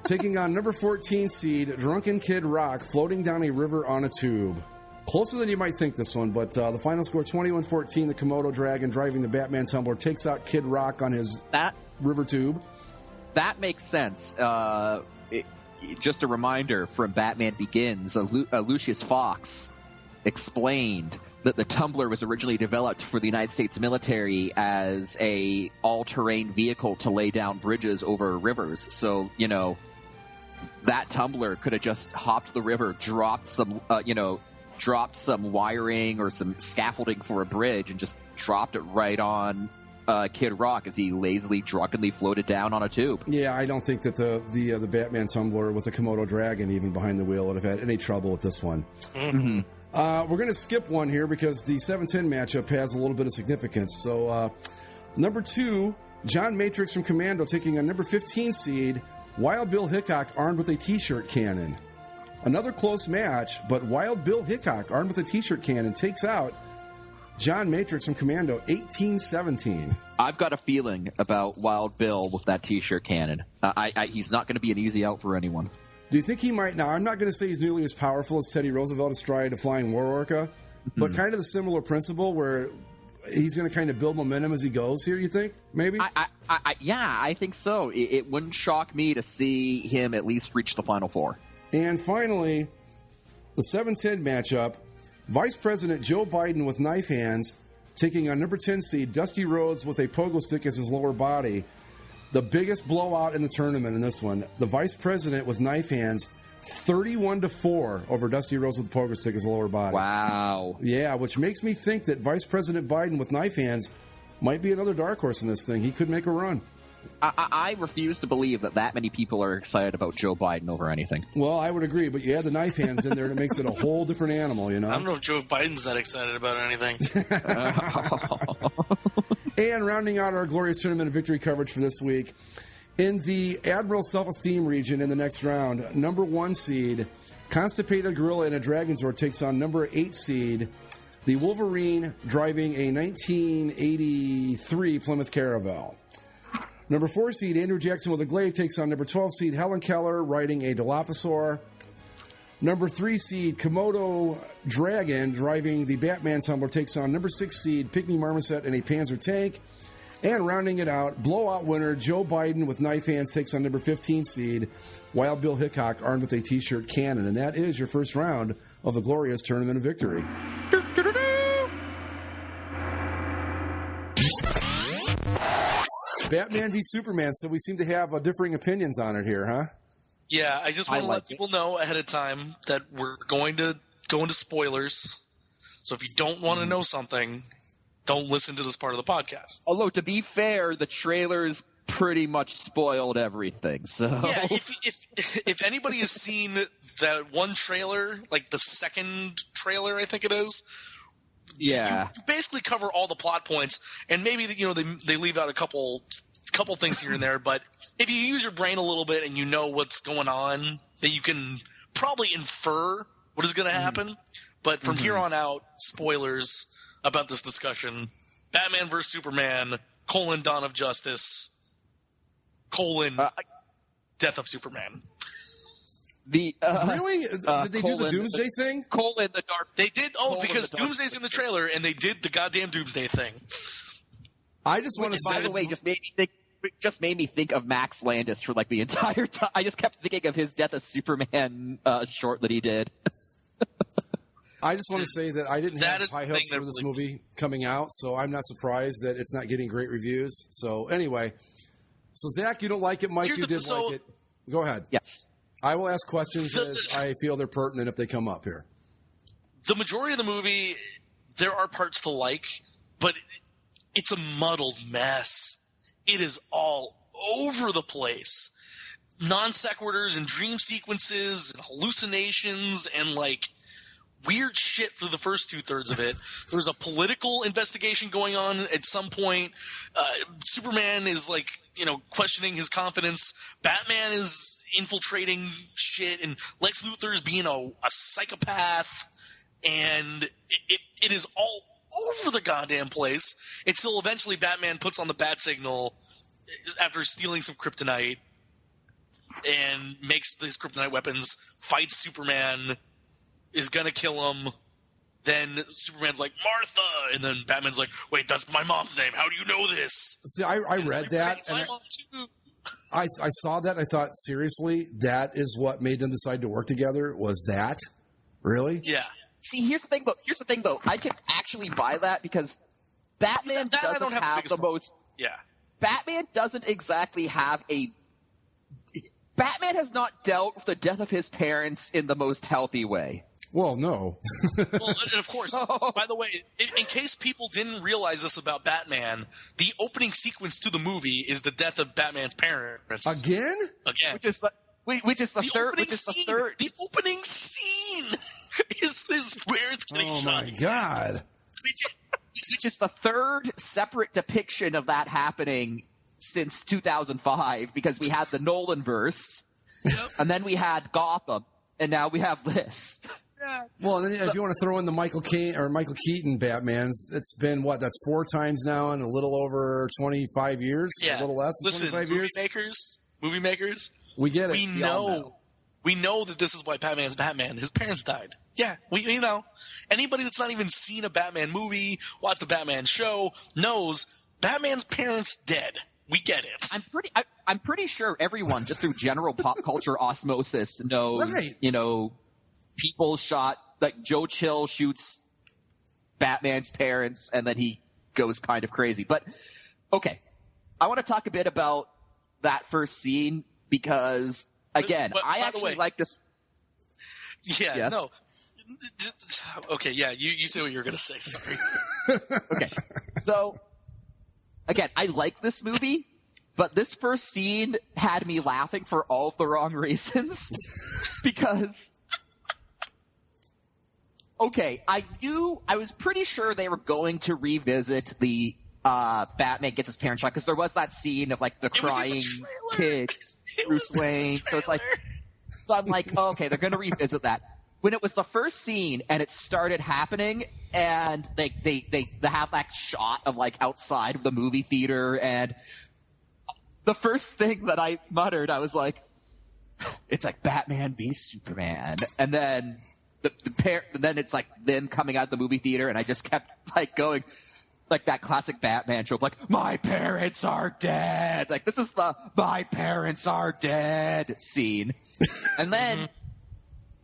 taking on number 14 seed, Drunken Kid Rock, floating down a river on a tube. Closer than you might think, this one, but the final score, 21-14, the Komodo dragon driving the Batman tumbler takes out Kid Rock on his river tube. That makes sense. Just a reminder from Batman Begins, Lucius Fox explained that the tumbler was originally developed for the United States military as a all-terrain vehicle to lay down bridges over rivers. So, that tumbler could have just hopped the river, dropped some wiring or some scaffolding for a bridge and just dropped it right on Kid Rock as he lazily, drunkenly floated down on a tube. Yeah, I don't think that the Batman tumbler with the Komodo dragon even behind the wheel would have had any trouble with this one. Mm-hmm. We're going to skip one here because the 7-10 matchup has a little bit of significance. So, number 2, John Matrix from Commando taking on number 15 seed, Wild Bill Hickok armed with a T-shirt cannon. Another close match, but Wild Bill Hickok armed with a T-shirt cannon takes out John Matrix from Commando 18-17. I've got a feeling about Wild Bill with that T-shirt cannon. He's not going to be an easy out for anyone. Do you think he might? Now, I'm not going to say he's nearly as powerful as Teddy Roosevelt astride a flying war orca, but kind of the similar principle where he's going to kind of build momentum as he goes here, you think? Maybe? I think so. It wouldn't shock me to see him at least reach the Final Four. And finally, the 7-10 matchup, Vice President Joe Biden with knife hands taking on number 10 seed Dusty Rhodes with a pogo stick as his lower body. The biggest blowout in the tournament in this one. The Vice President with knife hands, 31-4 over Dusty Rhodes with the pogo stick as a lower body. Wow. Yeah, which makes me think that Vice President Biden with knife hands might be another dark horse in this thing. He could make a run. I refuse to believe that many people are excited about Joe Biden over anything. Well, I would agree, but you add the knife hands in there and it makes it a whole different animal, I don't know if Joe Biden's that excited about anything. And rounding out our glorious tournament of victory coverage for this week, in the Admiral Self-Esteem region in the next round, number 1 seed, Constipated Gorilla in a Dragonzord takes on number 8 seed, the Wolverine driving a 1983 Plymouth Caravelle. Number 4 seed, Andrew Jackson with a glaive takes on number 12 seed, Helen Keller riding a Dilophosaur. Number 3 seed, Komodo Dragon driving the Batman tumbler takes on number 6 seed, Pygmy Marmoset in a Panzer tank. And rounding it out, blowout winner Joe Biden with knife hand 6 on number 15 seed, Wild Bill Hickok armed with a T-shirt cannon. And that is your first round of the glorious Tournament of Victory. Batman v Superman, so we seem to have differing opinions on it here, huh? Yeah, I just want to let people know ahead of time that we're going to go into spoilers. So if you don't want to know something, don't listen to this part of the podcast. Although, to be fair, the trailers pretty much spoiled everything. So yeah, if anybody has seen that one trailer, like the second trailer, I think it is, yeah, you basically cover all the plot points, and maybe they leave out a couple things here and there. But if you use your brain a little bit and you know what's going on, then you can probably infer what is going to happen. But from here on out, spoilers about this discussion: Batman vs Superman: Dawn of Justice: Death of Superman. Really? Did they do the Doomsday thing? The dark. They did. Because Doomsday's in the trailer, and they did the goddamn Doomsday thing. I just want to say, by the way, just made me think of Max Landis for like the entire time. I just kept thinking of his Death of Superman short that he did. I just want to say that I didn't have high hopes for this movie coming out, so I'm not surprised that it's not getting great reviews. So anyway, Zach, you don't like it. Mike, you did like it. Go ahead. Yes. I will ask questions as I feel they're pertinent if they come up here. The majority of the movie, there are parts to like, but it's a muddled mess. It is all over the place. Non sequiturs and dream sequences and hallucinations and like weird shit through the first 2/3 of it. There's a political investigation going on at some point. Superman is like, questioning his confidence. Batman is infiltrating shit, and Lex Luthor is being a psychopath, and it is all over the goddamn place until eventually Batman puts on the bat signal after stealing some kryptonite and makes these kryptonite weapons, fights Superman, is gonna kill him. Then Superman's like, Martha, and then Batman's like, wait, that's my mom's name. How do you know this? See, I read that. My mom too. I saw that. I thought, seriously, that is what made them decide to work together. Was that really? Yeah. See, here's the thing, though. I can actually buy that because Batman doesn't have the most. Yeah. Batman doesn't exactly have a. Batman has not dealt with the death of his parents in the most healthy way. Well, no. Well, and of course, by the way, in case people didn't realize this about Batman, the opening sequence to the movie is the death of Batman's parents. Again? Which is the third. The opening scene is his parents getting shot. Oh my god! Which is the third separate depiction of that happening since 2005, because we had the Nolanverse, and then we had Gotham, and now we have this. Yeah. Well, then if you want to throw in the Michael Keaton Batmans, it's been that's 4 times now in a little over 25 years, a little less than 25 years. Movie makers, we get it. We know that this is why Batman's Batman. His parents died. Yeah, we know. Anybody that's not even seen a Batman movie, watched the Batman show, knows Batman's parents dead. We get it. I'm pretty sure everyone, just through general pop culture osmosis, knows. Right. People shot, like Joe Chill shoots Batman's parents, and then he goes kind of crazy. But okay, I want to talk a bit about that first scene because, again, I actually like this. Yeah. Yes? No. Okay. Yeah. You say what you're going to say. Sorry. Okay. So. Again, I like this movie, but this first scene had me laughing for all of the wrong reasons. Because, okay, I was pretty sure they were going to revisit the Batman gets his parents shot, because there was that scene of like the crying kid, Bruce Wayne. So I'm like, oh, okay, they're going to revisit that. When it was the first scene and it started happening, and they have that shot of like outside of the movie theater, and the first thing that I muttered, I was it's like Batman v Superman, and then then it's like them coming out of the movie theater, and I just kept like going, like that classic Batman trope, like, my parents are dead. Like, this is the my parents are dead scene. And then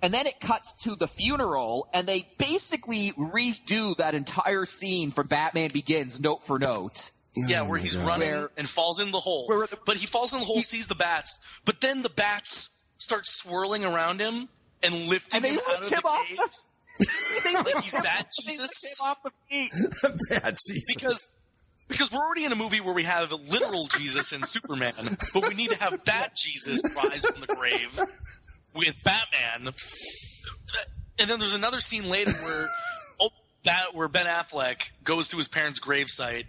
it cuts to the funeral, and they basically redo that entire scene from Batman Begins, note for note. Yeah, where he's running and falls in the hole. But he falls in the hole, sees the bats, but then the bats start swirling around him and lifting him out of the cave. Like he's Bat Jesus. Off the feet. Bat Jesus. Because we're already in a movie where we have literal Jesus and Superman, but we need to have Bat Jesus rise from the grave with Batman. And then there's another scene later where Ben Affleck goes to his parents' gravesite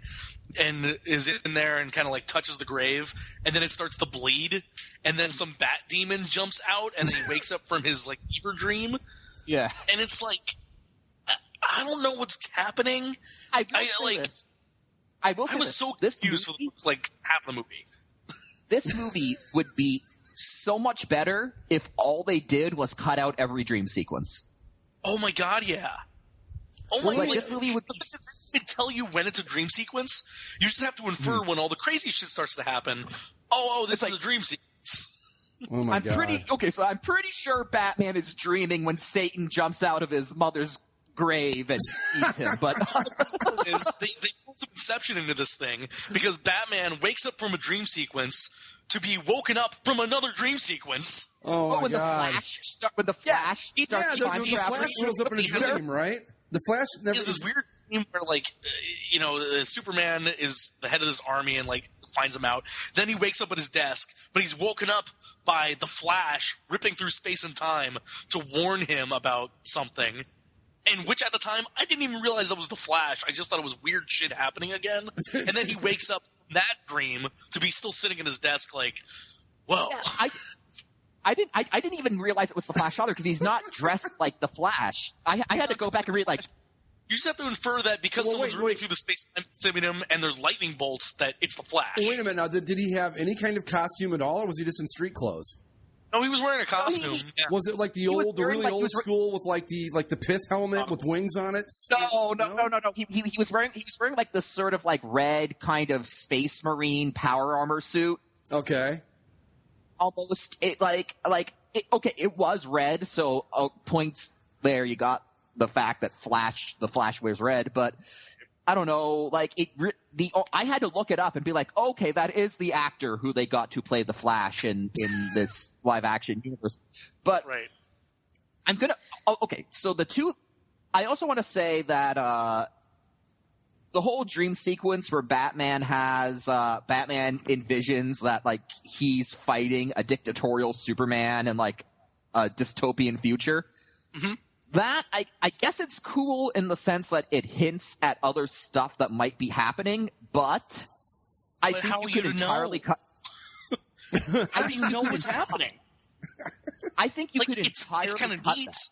and is in there and kind of like touches the grave, and then it starts to bleed, and then some bat demon jumps out, and then he wakes up from his like fever dream. Yeah, and it's like I don't know what's happening. I was so confused for like half the movie. This movie would be so much better if all they did was cut out every dream sequence. Oh my god, yeah. Oh my god, this movie would tell you when it's a dream sequence. You just have to infer when all the crazy shit starts to happen. Oh, this is a dream sequence. Oh my god. I'm pretty sure Batman is dreaming when Satan jumps out of his mother's grave and eats him. But they put some inception into this thing because Batman wakes up from a dream sequence to be woken up from another dream sequence. Oh my god! The Flash shows up in his dream, right? The Flash never. There's this weird scene where, like, Superman is the head of this army and like finds him out. Then he wakes up at his desk, but he's woken up by the Flash ripping through space and time to warn him about something. And which at the time I didn't even realize that was the Flash. I just thought it was weird shit happening again. And then he wakes up from that dream to be still sitting at his desk, like, whoa. Yeah, I didn't even realize it was the Flash either because he's not dressed like the Flash. I had to go back and read like. You just have to infer that because someone's running through the space-time continuum and there's lightning bolts that it's the Flash. Wait a minute now. Did he have any kind of costume at all, or was he just in street clothes? No, he was wearing a costume. Was it like the really old school with like the pith helmet with wings on it? No. He was wearing like this sort of like red kind of space marine power armor suit. Okay. Almost it it was red, so points there. You got the fact that the Flash wears red, but I don't know. Like I had to look it up and be like, okay, that is the actor who they got to play the Flash in this live action universe. But right. I'm gonna. Okay, so I also want to say that the whole dream sequence where Batman envisions that like he's fighting a dictatorial Superman in like a dystopian future. Mm-hmm. That I guess it's cool in the sense that it hints at other stuff that might be happening, but I think you could entirely cut. How do you know what's happening? I think you could entirely cut that.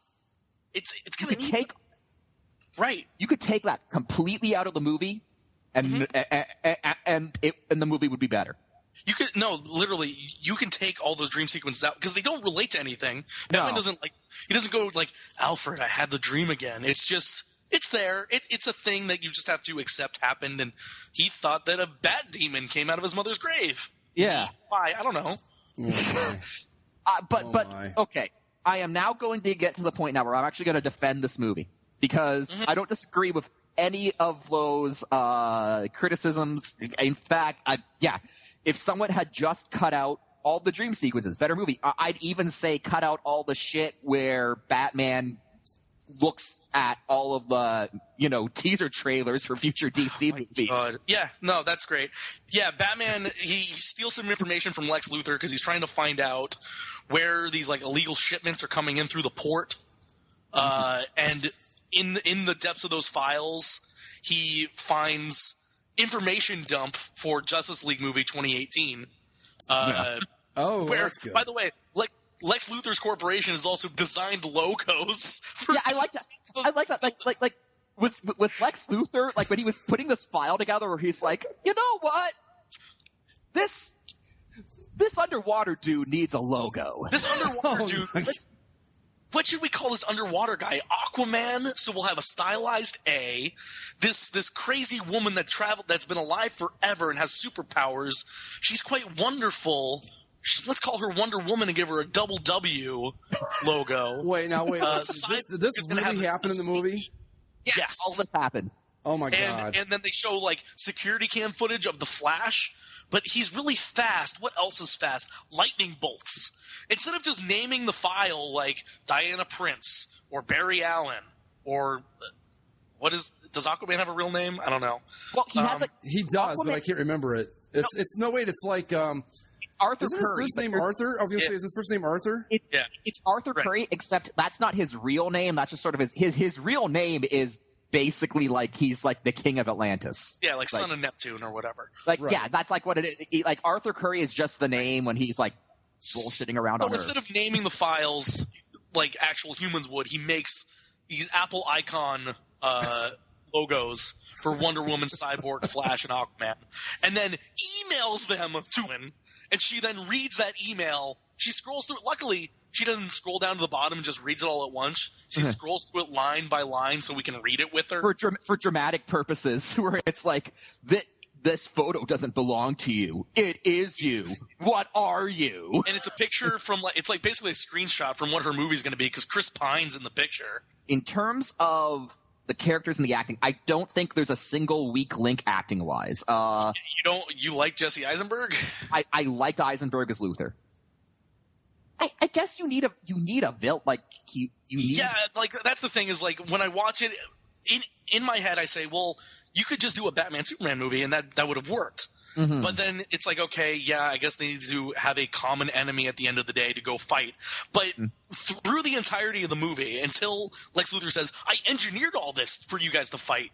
It's kind of neat. Right. You could take that completely out of the movie, and the movie would be better. You could literally. You can take all those dream sequences out because they don't relate to anything. No. Batman doesn't He doesn't go like, Alfred, I had the dream again. It's just it's there. It's a thing that you just have to accept happened, and he thought that a bat demon came out of his mother's grave. Yeah. Why? I don't know. Okay. I am now going to get to the point now where I'm actually going to defend this movie because I don't disagree with any of those criticisms. In fact, if someone had just cut out all the dream sequences, better movie. I'd even say cut out all the shit where Batman looks at all of the, teaser trailers for future DC movies. God. Yeah, no, that's great. Yeah, Batman, he steals some information from Lex Luthor because he's trying to find out where these like illegal shipments are coming in through the port. And in the depths of those files, he finds information dump for Justice League movie 2018. Oh, where, that's good. By the way, Lex Luthor's corporation has also designed logos. I like that. I like that. Like with Lex Luthor, like when he was putting this file together, where he's like, you know what, this underwater dude needs a logo. This underwater dude. what should we call this underwater guy? Aquaman. So we'll have a stylized A. This crazy woman that's been alive forever and has superpowers. She's quite wonderful. Let's call her Wonder Woman and give her a double W logo. Wait. Did this really happen in the movie? Yes. All this happens. Oh my God. And then they show like security cam footage of the Flash, but he's really fast. What else is fast? Lightning bolts. Instead of just naming the file like Diana Prince or Barry Allen or does Aquaman have a real name? I don't know. Well, he does, Aquaman, but I can't remember it. It's like Arthur isn't Curry. His first name Arthur? I was going to say, is his first name Arthur? It's Arthur Curry, except that's not his real name. That's just sort of his real name is basically like he's like the king of Atlantis. Yeah, like son of Neptune or whatever. Like, right. Yeah, that's like what it is. Like Arthur Curry is just the name when he's like bullshitting around on Earth. Instead of naming the files like actual humans would, he makes these Apple icon logos for Wonder Woman, Cyborg, Flash, and Aquaman, and then emails them to him. And she then reads that email. She scrolls through it. Luckily, she doesn't scroll down to the bottom and just reads it all at once. She scrolls through it line by line so we can read it with her. For dramatic purposes, where it's like, this photo doesn't belong to you. It is you. What are you? And it's a picture from – it's like basically a screenshot from what her movie's going to be because Chris Pine's in the picture. In terms of – the characters and the acting, I don't think there's a single weak link acting wise. You like Jesse Eisenberg? I liked Eisenberg as Luthor. I guess you need a villain like you need. Yeah, like that's the thing is like when I watch it in my head I say, well, you could just do a Batman Superman movie and that would have worked. Mm-hmm. But then it's like, okay, yeah, I guess they need to have a common enemy at the end of the day to go fight. But through the entirety of the movie, until Lex Luthor says, I engineered all this for you guys to fight,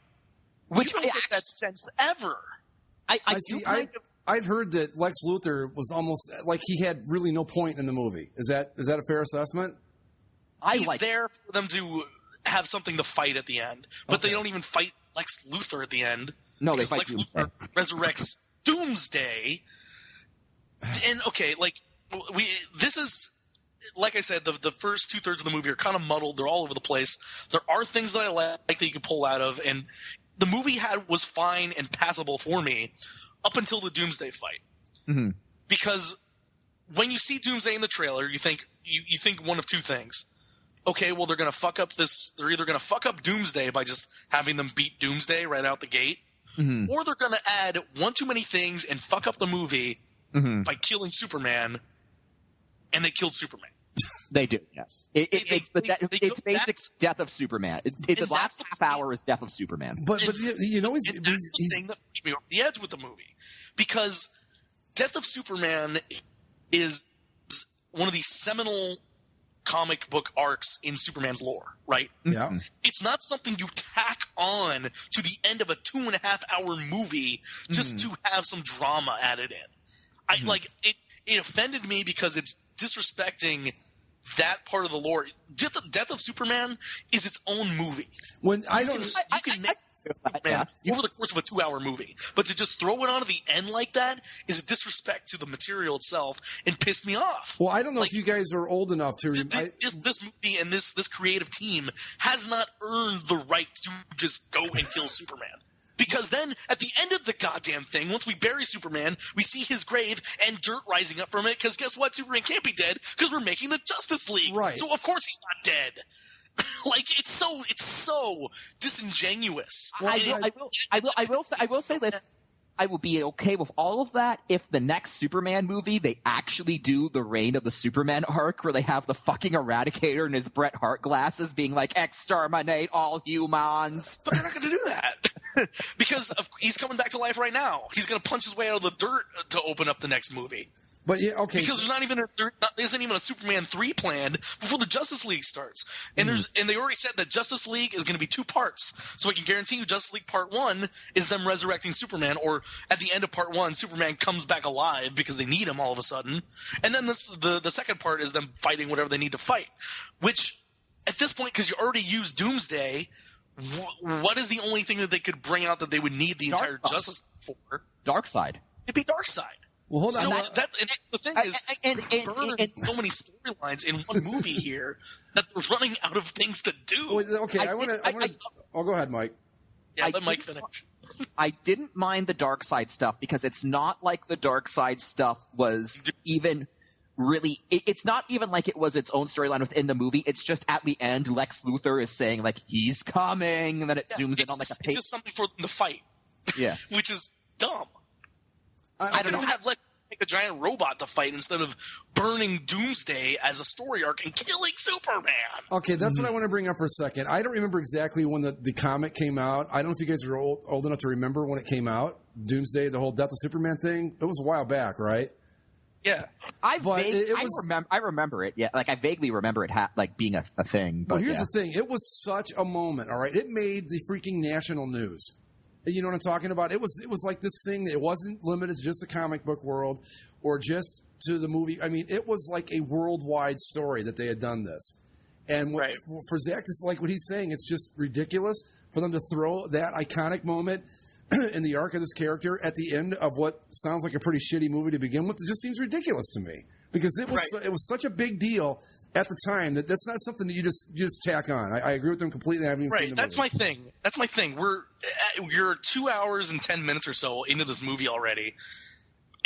which don't get that sense ever. I'd heard that Lex Luthor was almost like he had really no point in the movie. Is that a fair assessment? He's there for them to have something to fight at the end. But they don't even fight Lex Luthor at the end. No, they fight Lex Luthor resurrects Doomsday. And okay, like this is like I said, the first 2/3 of the movie are kind of muddled. They're all over the place. There are things that I like that you can pull out of, and the movie was fine and passable for me up until the Doomsday fight. Mm-hmm. Because when you see Doomsday in the trailer, you think one of two things. Okay, well they're gonna fuck up this. They're either gonna fuck up Doomsday by just having them beat Doomsday right out the gate. Mm-hmm. Or they're going to add one too many things and fuck up the movie by killing Superman, and they killed Superman. They do, yes. It's basic death of Superman. The last half hour is death of Superman. But you know, he's the thing that put me over the edge with the movie, because Death of Superman is one of these seminal comic book arcs in Superman's lore, right? Yeah. It's not something you tack on to the end of a 2.5-hour movie just to have some drama added in. It offended me because it's disrespecting that part of the lore. Death of Superman is its own movie. Over the course of a 2-hour movie. But to just throw it on at the end like that is a disrespect to the material itself and pissed me off. Well, I don't know if you guys are old enough to this movie and this creative team has not earned the right to just go and kill Superman. Because then, at the end of the goddamn thing, once we bury Superman, we see his grave and dirt rising up from it, because guess what? Superman can't be dead, because we're making the Justice League. Right. So of course he's not dead. Like it's so disingenuous. Well, I will say this. I will be okay with all of that if the next Superman movie they actually do the Reign of the Superman arc where they have the fucking Eradicator and his Bret Hart glasses being like, exterminate all humans. But they're not going to do that because he's coming back to life right now. He's going to punch his way out of the dirt to open up the next movie. But yeah, okay. Because there isn't even a Superman 3 planned before the Justice League starts, and they already said that Justice League is going to be 2 parts. So I can guarantee you, Justice League Part 1 is them resurrecting Superman, or at the end of Part 1, Superman comes back alive because they need him all of a sudden, and then the second part is them fighting whatever they need to fight. Which at this point, because you already used Doomsday, what is the only thing that they could bring out that they would need the entire Justice League for? Darkseid. It'd be Darkseid. Well, hold on. The thing is, burn so many storylines in one movie here that they're running out of things to do. Okay, I want to. Oh, go ahead, Mike. Yeah, let Mike finish. I didn't mind the dark side stuff because it's not like the dark side stuff was even really it's not even like it was its own storyline within the movie. It's just at the end Lex Luthor is saying like he's coming, and then it zooms in on like a page. It's just something for them to fight. Yeah. Which is dumb. I don't know. Have Lex make a giant robot to fight instead of burning Doomsday as a story arc and killing Superman. Okay, that's what I want to bring up for a second. I don't remember exactly when the comic came out. I don't know if you guys are old enough to remember when it came out. Doomsday, the whole Death of Superman thing. It was a while back, right? Yeah. I remember it. Yeah, like I vaguely remember it being a thing. But here's the thing. It was such a moment, all right? It made the freaking national news. You know what I'm talking about? It was like this thing that it wasn't limited to just the comic book world or just to the movie. I mean, it was like a worldwide story that they had done this. And for Zach, just like what he's saying, it's just ridiculous for them to throw that iconic moment in the arc of this character at the end of what sounds like a pretty shitty movie to begin with. It just seems ridiculous to me because it was such a big deal at the time that's not something that you just tack on. I agree with them completely. I haven't even seen the That's movie. That's my thing. You're 2 hours and 10 minutes or so into this movie already,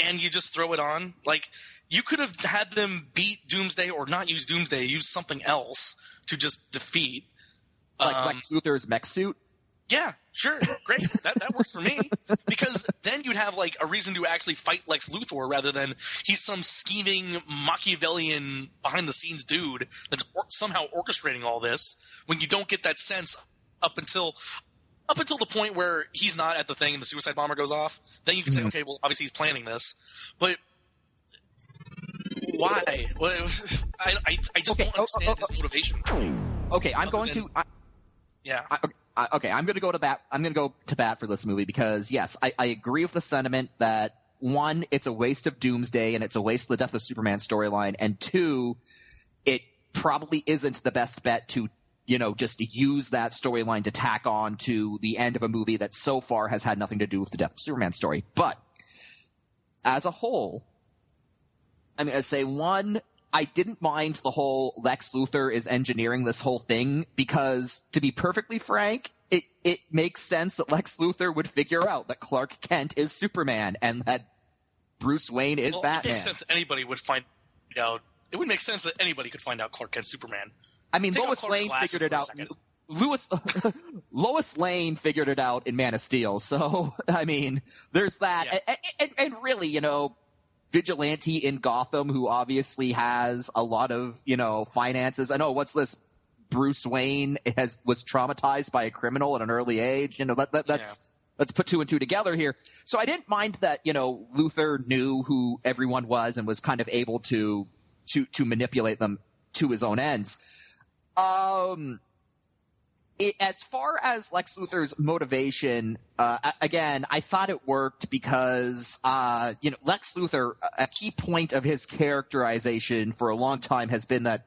and you just throw it on. Like, you could have had them beat Doomsday or not use Doomsday, use something else to just defeat. Like Lex Luthor's mech suit? Yeah, sure. Great. That works for me. Because then you'd have like a reason to actually fight Lex Luthor rather than he's some scheming Machiavellian behind the scenes dude that's somehow orchestrating all this when you don't get that sense up until the point where he's not at the thing and the suicide bomber goes off. Then you can say, okay, well, obviously he's planning this. But why? Well, I just don't understand his motivation. Okay, I'm going to go to bat. I'm going to go to bat for this movie because, yes, I agree with the sentiment that, one, it's a waste of Doomsday and it's a waste of the Death of Superman storyline, and two, it probably isn't the best bet to, just use that storyline to tack on to the end of a movie that so far has had nothing to do with the Death of Superman story. But as a whole, I'm going to say, one, I didn't mind the whole Lex Luthor is engineering this whole thing because, to be perfectly frank, it makes sense that Lex Luthor would figure out that Clark Kent is Superman and that Bruce Wayne is Batman. It makes sense that anybody would find out. It would make sense that anybody could find out Clark Kent's Superman. I mean, Lois Lane figured it out. Lois Lane figured it out in Man of Steel. So, I mean, there's that. Yeah. And really, Vigilante in Gotham, who obviously has a lot of, finances. I know, what's this? Bruce Wayne was traumatized by a criminal at an early age. Let's put two and two together here. So I didn't mind that, Luthor knew who everyone was and was kind of able to manipulate them to his own ends. As far as Lex Luthor's motivation, again, I thought it worked because, Lex Luthor, a key point of his characterization for a long time has been that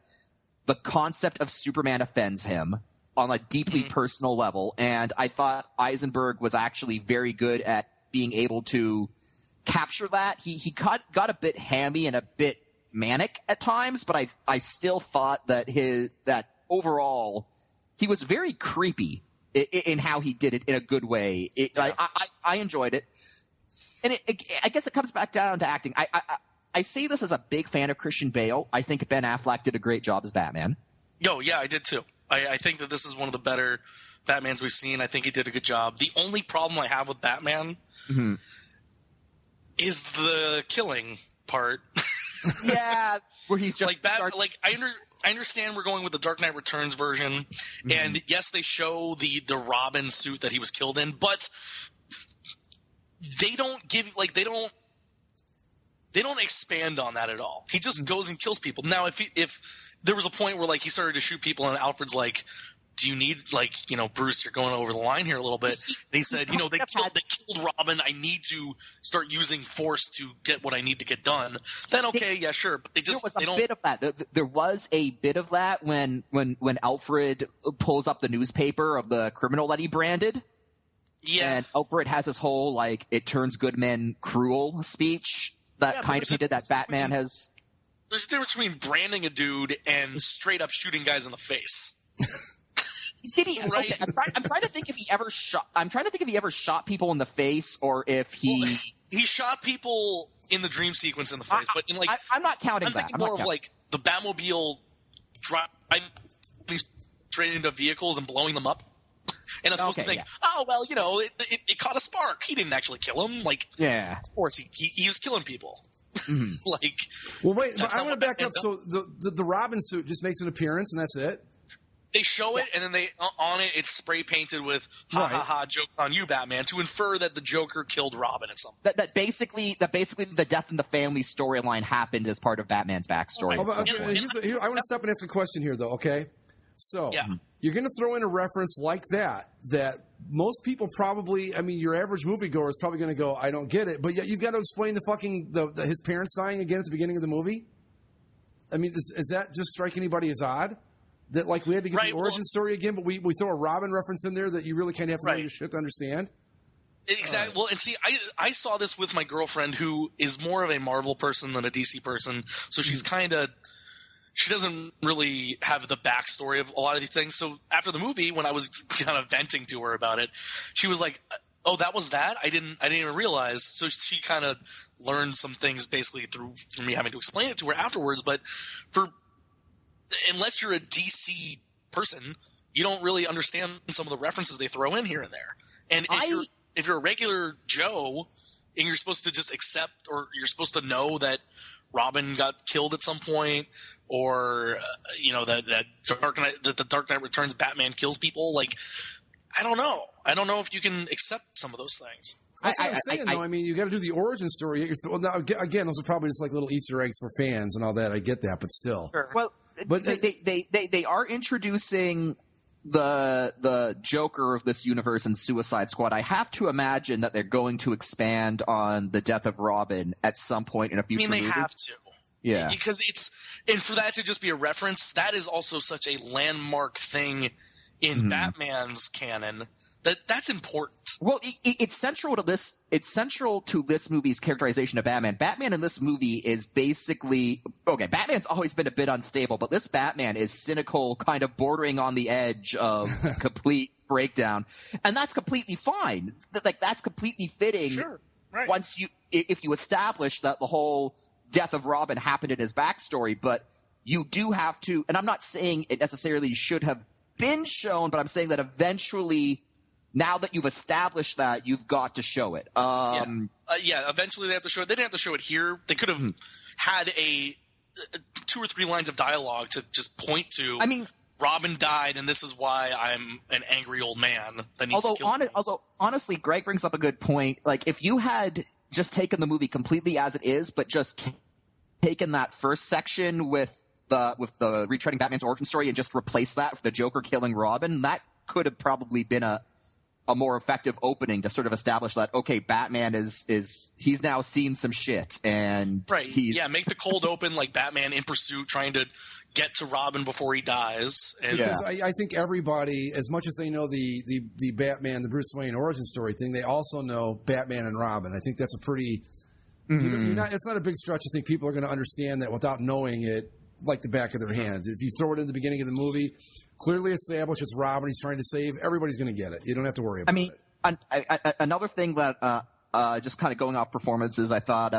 the concept of Superman offends him on a deeply personal level. And I thought Eisenberg was actually very good at being able to capture that. He got a bit hammy and a bit manic at times, but I still thought that that overall he was very creepy in how he did it in a good way. I enjoyed it. And I guess it comes back down to acting. I say this as a big fan of Christian Bale. I think Ben Affleck did a great job as Batman. Oh, yeah, I did too. I think that this is one of the better Batmans we've seen. I think he did a good job. The only problem I have with Batman is the killing part. Yeah, where he's just I understand we're going with the Dark Knight Returns version, and yes, they show the Robin suit that he was killed in, but they don't expand on that at all. He just goes and kills people. Now, if there was a point where he started to shoot people, and Alfred's like, "Do you need Bruce? You're going over the line here a little bit." And he said, "They killed Robin. I need to start using force to get what I need to get done." Then yeah, sure. But there was a bit of that. There was a bit of that when Alfred pulls up the newspaper of the criminal that he branded. Yeah. And Alfred has his whole "it turns good men cruel" speech. that kind of hinted that Batman has. There's a difference between branding a dude and straight up shooting guys in the face. Did he? Right. Okay, I'm trying to think if he ever shot. I'm trying to think if he ever shot people in the face, or if he. Well, he shot people in the dream sequence in the face, but in like I'm not counting I'm that. thinking more of like the Batmobile driving straight into vehicles and blowing them up. And I'm supposed to think, oh well, it caught a spark. He didn't actually kill him. Like, yeah, of course he was killing people. Mm-hmm. Like, well, wait, but I want to back up. So the Robin suit just makes an appearance, and that's it. They show it, and then on it, it's spray painted with "ha ha ha" jokes on you, Batman, to infer that the Joker killed Robin at some point. That basically the death in the family storyline happened as part of Batman's backstory. I want to stop and ask a question here, though. Okay, so you're going to throw in a reference like that most people probably, I mean, your average moviegoer is probably going to go, I don't get it, but yet you've got to explain his parents dying again at the beginning of the movie. I mean, does that just strike anybody as odd? That, like, we had to get the origin story again, but we throw a Robin reference in there that you really kind of have to know your shit to understand? Exactly. Well, and see, I saw this with my girlfriend, who is more of a Marvel person than a DC person, so she's she doesn't really have the backstory of a lot of these things. So after the movie, when I was kind of venting to her about it, she was like, oh, that was that? I didn't even realize. So she kind of learned some things basically through me having to explain it to her afterwards. But unless you're a DC person, you don't really understand some of the references they throw in here and there. And if you're a regular Joe and you're supposed to just accept, or you're supposed to know that Robin got killed at some point, or that the Dark Knight Returns Batman kills people, like, I don't know. I don't know if you can accept some of those things. That's what I'm saying, though. I mean, you got to do the origin story. Well, now, again, those are probably just like little Easter eggs for fans and all that. I get that, but still. Sure. Well, but they are introducing the Joker of this universe in Suicide Squad. I have to imagine that they're going to expand on the death of Robin at some point in a future movie. They have to. Yeah. Because and for that to just be a reference, that is also such a landmark thing in Batman's canon that's important. Well, it's central to this. It's central to this movie's characterization of Batman. Batman in this movie is basically Batman's always been a bit unstable, but this Batman is cynical, kind of bordering on the edge of complete breakdown, and that's completely fine. Like, that's completely fitting. Sure. Right. If you establish that the whole death of Robin happened in his backstory, but you do have to. And I'm not saying it necessarily should have been shown, but I'm saying that eventually, now that you've established that, you've got to show it. Eventually they have to show it. They didn't have to show it here. They could have had a 2 or 3 lines of dialogue to just point to. I mean, Robin died, and this is why I'm an angry old man that needs to kill things. Although honestly, Greg brings up a good point. Like, if you had just taken the movie completely as it is, but just taken that first section with the retreading Batman's origin story and just replaced that with the Joker killing Robin, that could have probably been a more effective opening to sort of establish that, okay, Batman he's now seen some shit, and make the cold open, like Batman in pursuit trying to get to Robin before he dies. And because I think everybody, as much as they know the Batman, the Bruce Wayne origin story thing, they also know Batman and Robin. I think that's a pretty it's not a big stretch to think people are going to understand that without knowing it like the back of their hand. If you throw it in the beginning of the movie, clearly established it's Robin he's trying to save, everybody's going to get it. You don't have to worry about it. Another thing that just kind of going off performances, I thought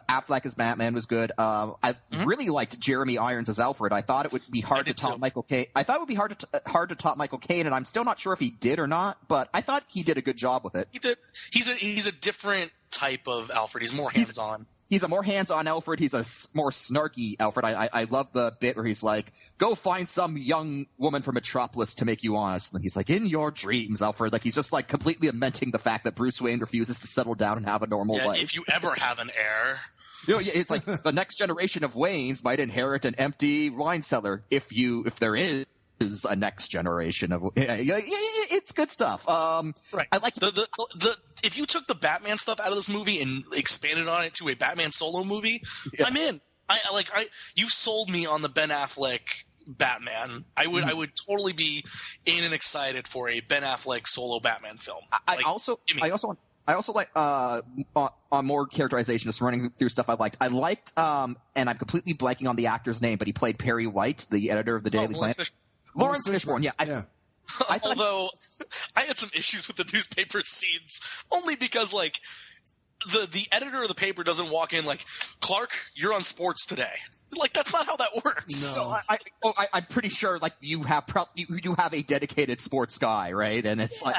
Affleck as Batman was good. I really liked Jeremy Irons as Alfred. I thought it would be hard to top Michael Caine. I thought it would be hard to top Michael Caine, and I'm still not sure if he did or not, but I thought he did a good job with it. He did. He's a different type of Alfred. He's more hands-on. He's a more hands-on Alfred. He's a more snarky Alfred. I love the bit where he's like, go find some young woman from Metropolis to make you honest. And he's like, in your dreams, Alfred. Like, he's just like completely lamenting the fact that Bruce Wayne refuses to settle down and have a normal life. If you ever have an heir. It's like the next generation of Waynes might inherit an empty wine cellar if there is a next generation of. It's good stuff. Right. I like if you took the Batman stuff out of this movie and expanded on it to a Batman solo movie, I'm in. You sold me on the Ben Affleck Batman. I would totally be in and excited for a Ben Affleck solo Batman film. I also I also like on more characterization, just running through stuff I liked. I liked, and I'm completely blanking on the actor's name, but he played Perry White, the editor of the Daily Planet. Lawrence Fishburne. Yeah. Although I had some issues with the newspaper scenes, only because like the editor of the paper doesn't walk in like, Clark, you're on sports today. Like, that's not how that works. No. So I'm pretty sure like you have a dedicated sports guy, right? And it's like.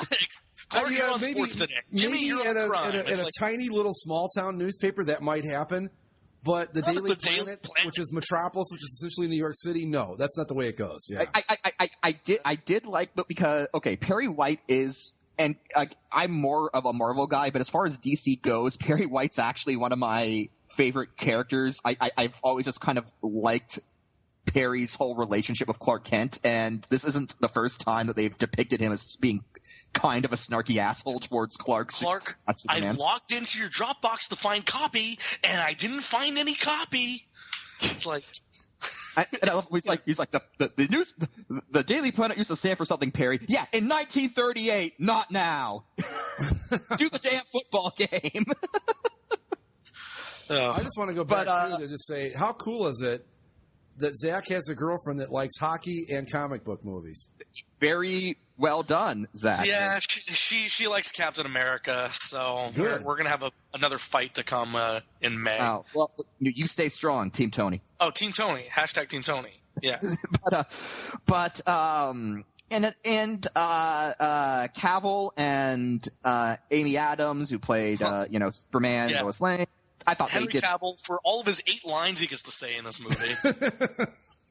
Clark, you're on sports today. Jimmy, you're on crime. In a tiny little small town newspaper, that might happen. But the Daily Planet, which is Metropolis, which is essentially New York City, no, that's not the way it goes. Yeah, I did like, but because Perry White is, and I'm more of a Marvel guy, but as far as DC goes, Perry White's actually one of my favorite characters. I've always just kind of liked Perry's whole relationship with Clark Kent, and this isn't the first time that they've depicted him as being kind of a snarky asshole towards Clark, I logged into your Dropbox to find copy, and I didn't find any copy. It's like, he's like the Daily Planet used to stand for something, Perry. Yeah, in 1938, not now. Do the damn football game. I just want to go back to just say, how cool is it that Zach has a girlfriend that likes hockey and comic book movies? Very well done, Zach. Yeah, she likes Captain America, so we're going to have another fight to come in May. Oh, well, you stay strong, Team Tony. Oh, Team Tony. # Team Tony. Yeah. Cavill and Amy Adams, who played Superman, Lois Lane. I thought Henry Cavill, for all of his 8 lines he gets to say in this movie.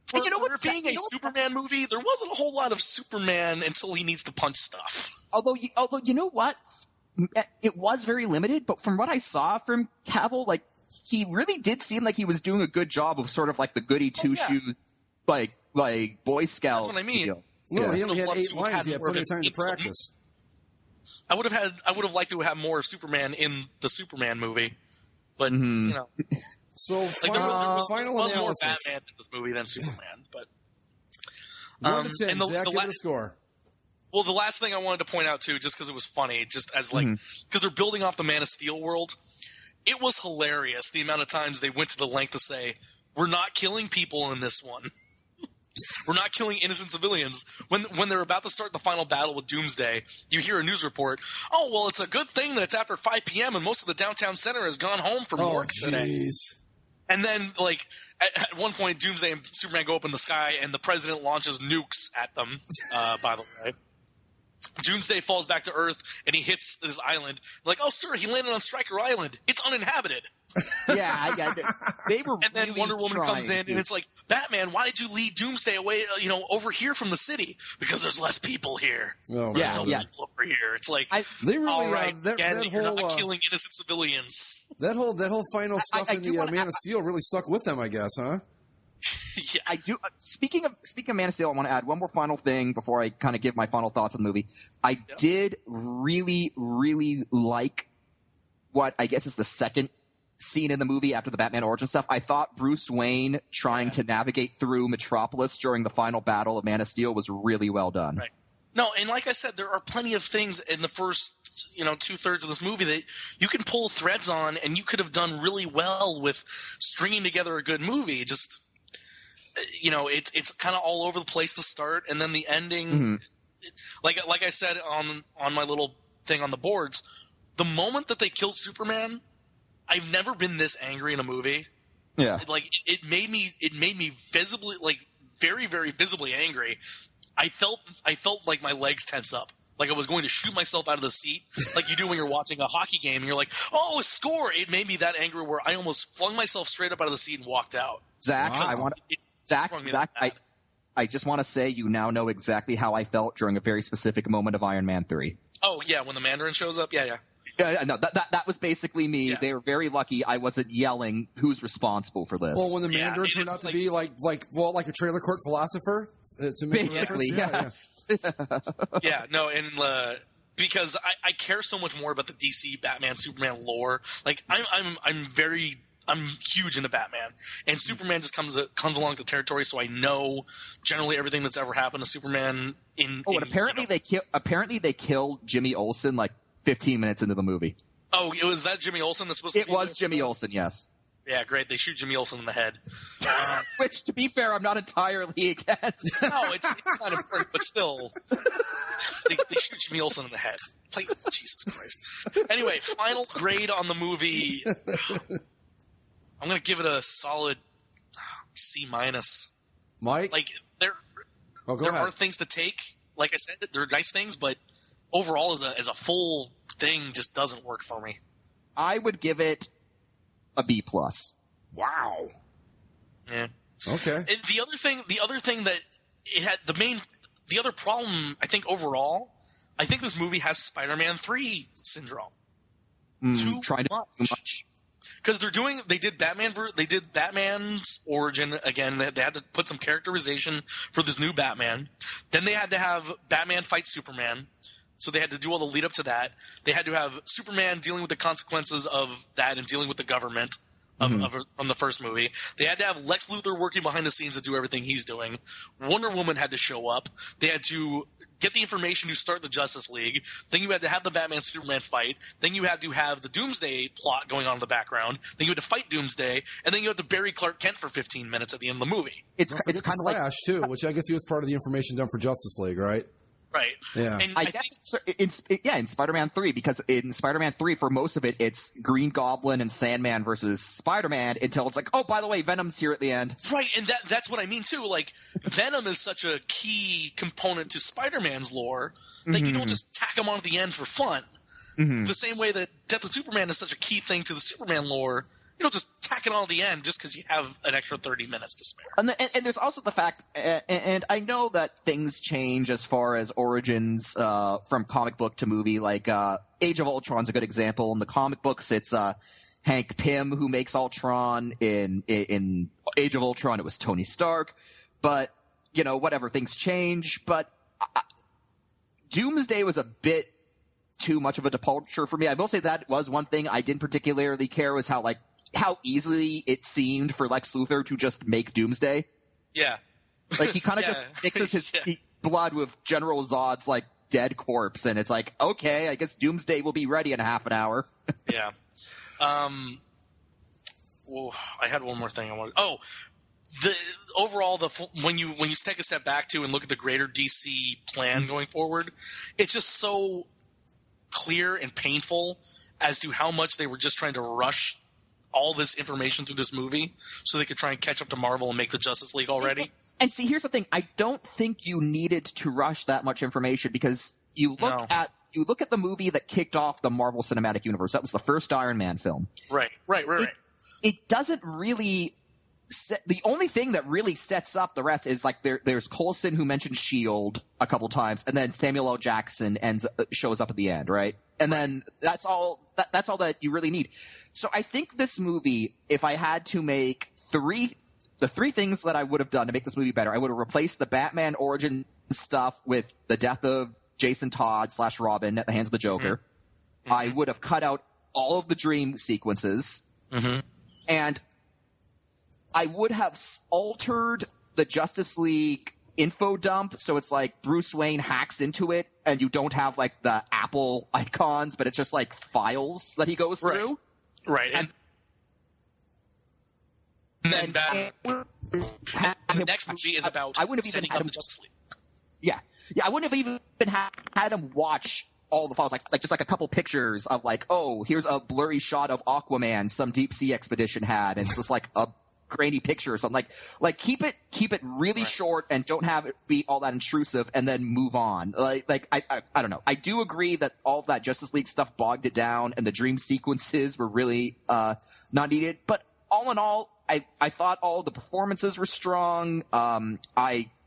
For being a Superman movie, there wasn't a whole lot of Superman until he needs to punch stuff. Although you know what? It was very limited, but from what I saw from Cavill, like, he really did seem like he was doing a good job of sort of like the goody two-shoes, like Boy Scout. That's what I mean. No, he only had 8 lines. He had plenty of time to practice. I would have liked to have more of Superman in the Superman movie. But, So, like, there was more analysis. Batman in this movie than Superman. But 1 to 10, Zach, give it a score. Well, the last thing I wanted to point out, too, just because it was funny, just as, like, because they're building off the Man of Steel world, it was hilarious the amount of times they went to the length to say, we're not killing people in this one. We're not killing innocent civilians. When they're about to start the final battle with Doomsday, you hear a news report, oh, well, it's a good thing that it's after 5 p.m. and most of the downtown center has gone home from work today. And then, like, at one point, Doomsday and Superman go up in the sky, and the president launches nukes at them, by the way. Doomsday falls back to Earth, and he hits this island. Like, oh, sir, he landed on Stryker Island. It's uninhabited. Yeah, they were. And then Wonder Woman comes in, and it's like, Batman, why did you lead Doomsday away, over here from the city? Because there's less people here. Oh, yeah. People over here. It's like, they really, all right, that whole, you're not killing innocent civilians. That whole final stuff in the Man of Steel really stuck with them, I guess, huh? Yeah, I do. Speaking of Man of Steel, I want to add one more final thing before I kind of give my final thoughts on the movie. I did really, really like what I guess is the second scene in the movie after the Batman origin stuff. I thought Bruce Wayne trying to navigate through Metropolis during the final battle of Man of Steel was really well done. Right. No, and like I said, there are plenty of things in the first, 2/3 of this movie that you can pull threads on, and you could have done really well with stringing together a good movie. Just, it's kind of all over the place to start, and then the ending, like I said on my little thing on the boards, the moment that they killed Superman, I've never been this angry in a movie. Yeah, like it made me visibly, like, very, very visibly angry. I felt like my legs tense up, like I was going to shoot myself out of the seat, like you do when you're watching a hockey game and you're like, oh, a score! It made me that angry where I almost flung myself straight up out of the seat and walked out. Zach, wow. I just want to say you now know exactly how I felt during a very specific moment of Iron Man 3. Oh yeah, when the Mandarin shows up, yeah. No, that was basically me. Yeah. They were very lucky I wasn't yelling, who's responsible for this? Well, when the Mandarin turned out to be like a trailer court philosopher, to make basically, yes. Yeah, no, and because I care so much more about the DC Batman Superman lore. Like I'm huge into Batman, and Superman just comes along the territory, so I know generally everything that's ever happened to Superman. And apparently they killed Jimmy Olsen like 15 minutes into the movie. Oh, was that Jimmy Olsen that's supposed to be? It was Jimmy Olsen, yes. Yeah, great. They shoot Jimmy Olsen in the head. Which, to be fair, I'm not entirely against. No, it's not important, but still. They shoot Jimmy Olsen in the head. Like, Jesus Christ. Anyway, final grade on the movie. I'm going to give it a solid C-. Mike? Like, there are things to take. Like I said, they're nice things, but overall as a full thing just doesn't work for me. I would give it a B+. Wow. Yeah. Okay. And the other thing that it had, the other problem, I think overall, I think this movie has Spider-Man 3 syndrome. Too much. Because they did Batman's origin again. They had to put some characterization for this new Batman. Then they had to have Batman fight Superman. So they had to do all the lead up to that. They had to have Superman dealing with the consequences of that and dealing with the government from the first movie. They had to have Lex Luthor working behind the scenes to do everything he's doing. Wonder Woman had to show up. They had to get the information to start the Justice League. Then you had to have the Batman-Superman fight. Then you had to have the Doomsday plot going on in the background. Then you had to fight Doomsday. And then you had to bury Clark Kent for 15 minutes at the end of the movie. It's kind of like Flash, too, which I guess he was part of the information done for Justice League, right? Right. Yeah. And I guess in Spider-Man 3, because in Spider-Man 3, for most of it, it's Green Goblin and Sandman versus Spider-Man until it's like, oh, by the way, Venom's here at the end. Right, and that's what I mean, too. Like, Venom is such a key component to Spider-Man's lore that you don't just tack him on at the end for fun. The same way that Death of Superman is such a key thing to the Superman lore. You don't just tack it on at the end just because you have an extra 30 minutes to spare. And there's also the fact, and I know that things change as far as origins from comic book to movie. Like Age of Ultron's a good example. In the comic books, it's Hank Pym who makes Ultron. In Age of Ultron, it was Tony Stark. But, whatever, things change. But Doomsday was a bit too much of a departure for me. I will say that was one thing I didn't particularly care was how easily it seemed for Lex Luthor to just make Doomsday. Yeah. Like, he kind of just mixes his blood with General Zod's, dead corpse, and it's like, okay, I guess Doomsday will be ready in a half an hour. Yeah. Well, I had one more thing I wanted. Oh, when you take a step back to and look at the greater DC plan going forward, it's just so clear and painful as to how much they were just trying to rush all this information through this movie so they could try and catch up to Marvel and make the Justice League already. And see, here's the thing. I don't think you needed to rush that much information because you look at the movie that kicked off the Marvel Cinematic Universe. That was the first Iron Man film. Right. It doesn't really the only thing that really sets up the rest is there's Coulson who mentioned S.H.I.E.L.D. a couple times, and then Samuel L. Jackson shows up at the end, right? And then that's all that you really need. So I think this movie, if I had to make the three things that I would have done to make this movie better, I would have replaced the Batman origin stuff with the death of Jason Todd / Robin at the hands of the Joker. I would have cut out all of the dream sequences. And I would have altered the Justice League info dump so it's like Bruce Wayne hacks into it and you don't have the Apple icons, but it's just files that he goes through. Right. And then the next movie is about setting up the Justice League. Yeah, I wouldn't have even had him watch all the files, just a couple pictures of oh, here's a blurry shot of Aquaman some deep sea expedition had, and it's just a grainy picture or something. Keep it really short and don't have it be all that intrusive, and then move on. I don't know. I do agree that all of that Justice League stuff bogged it down, and the dream sequences were really not needed. But all in all, I thought all the performances were strong.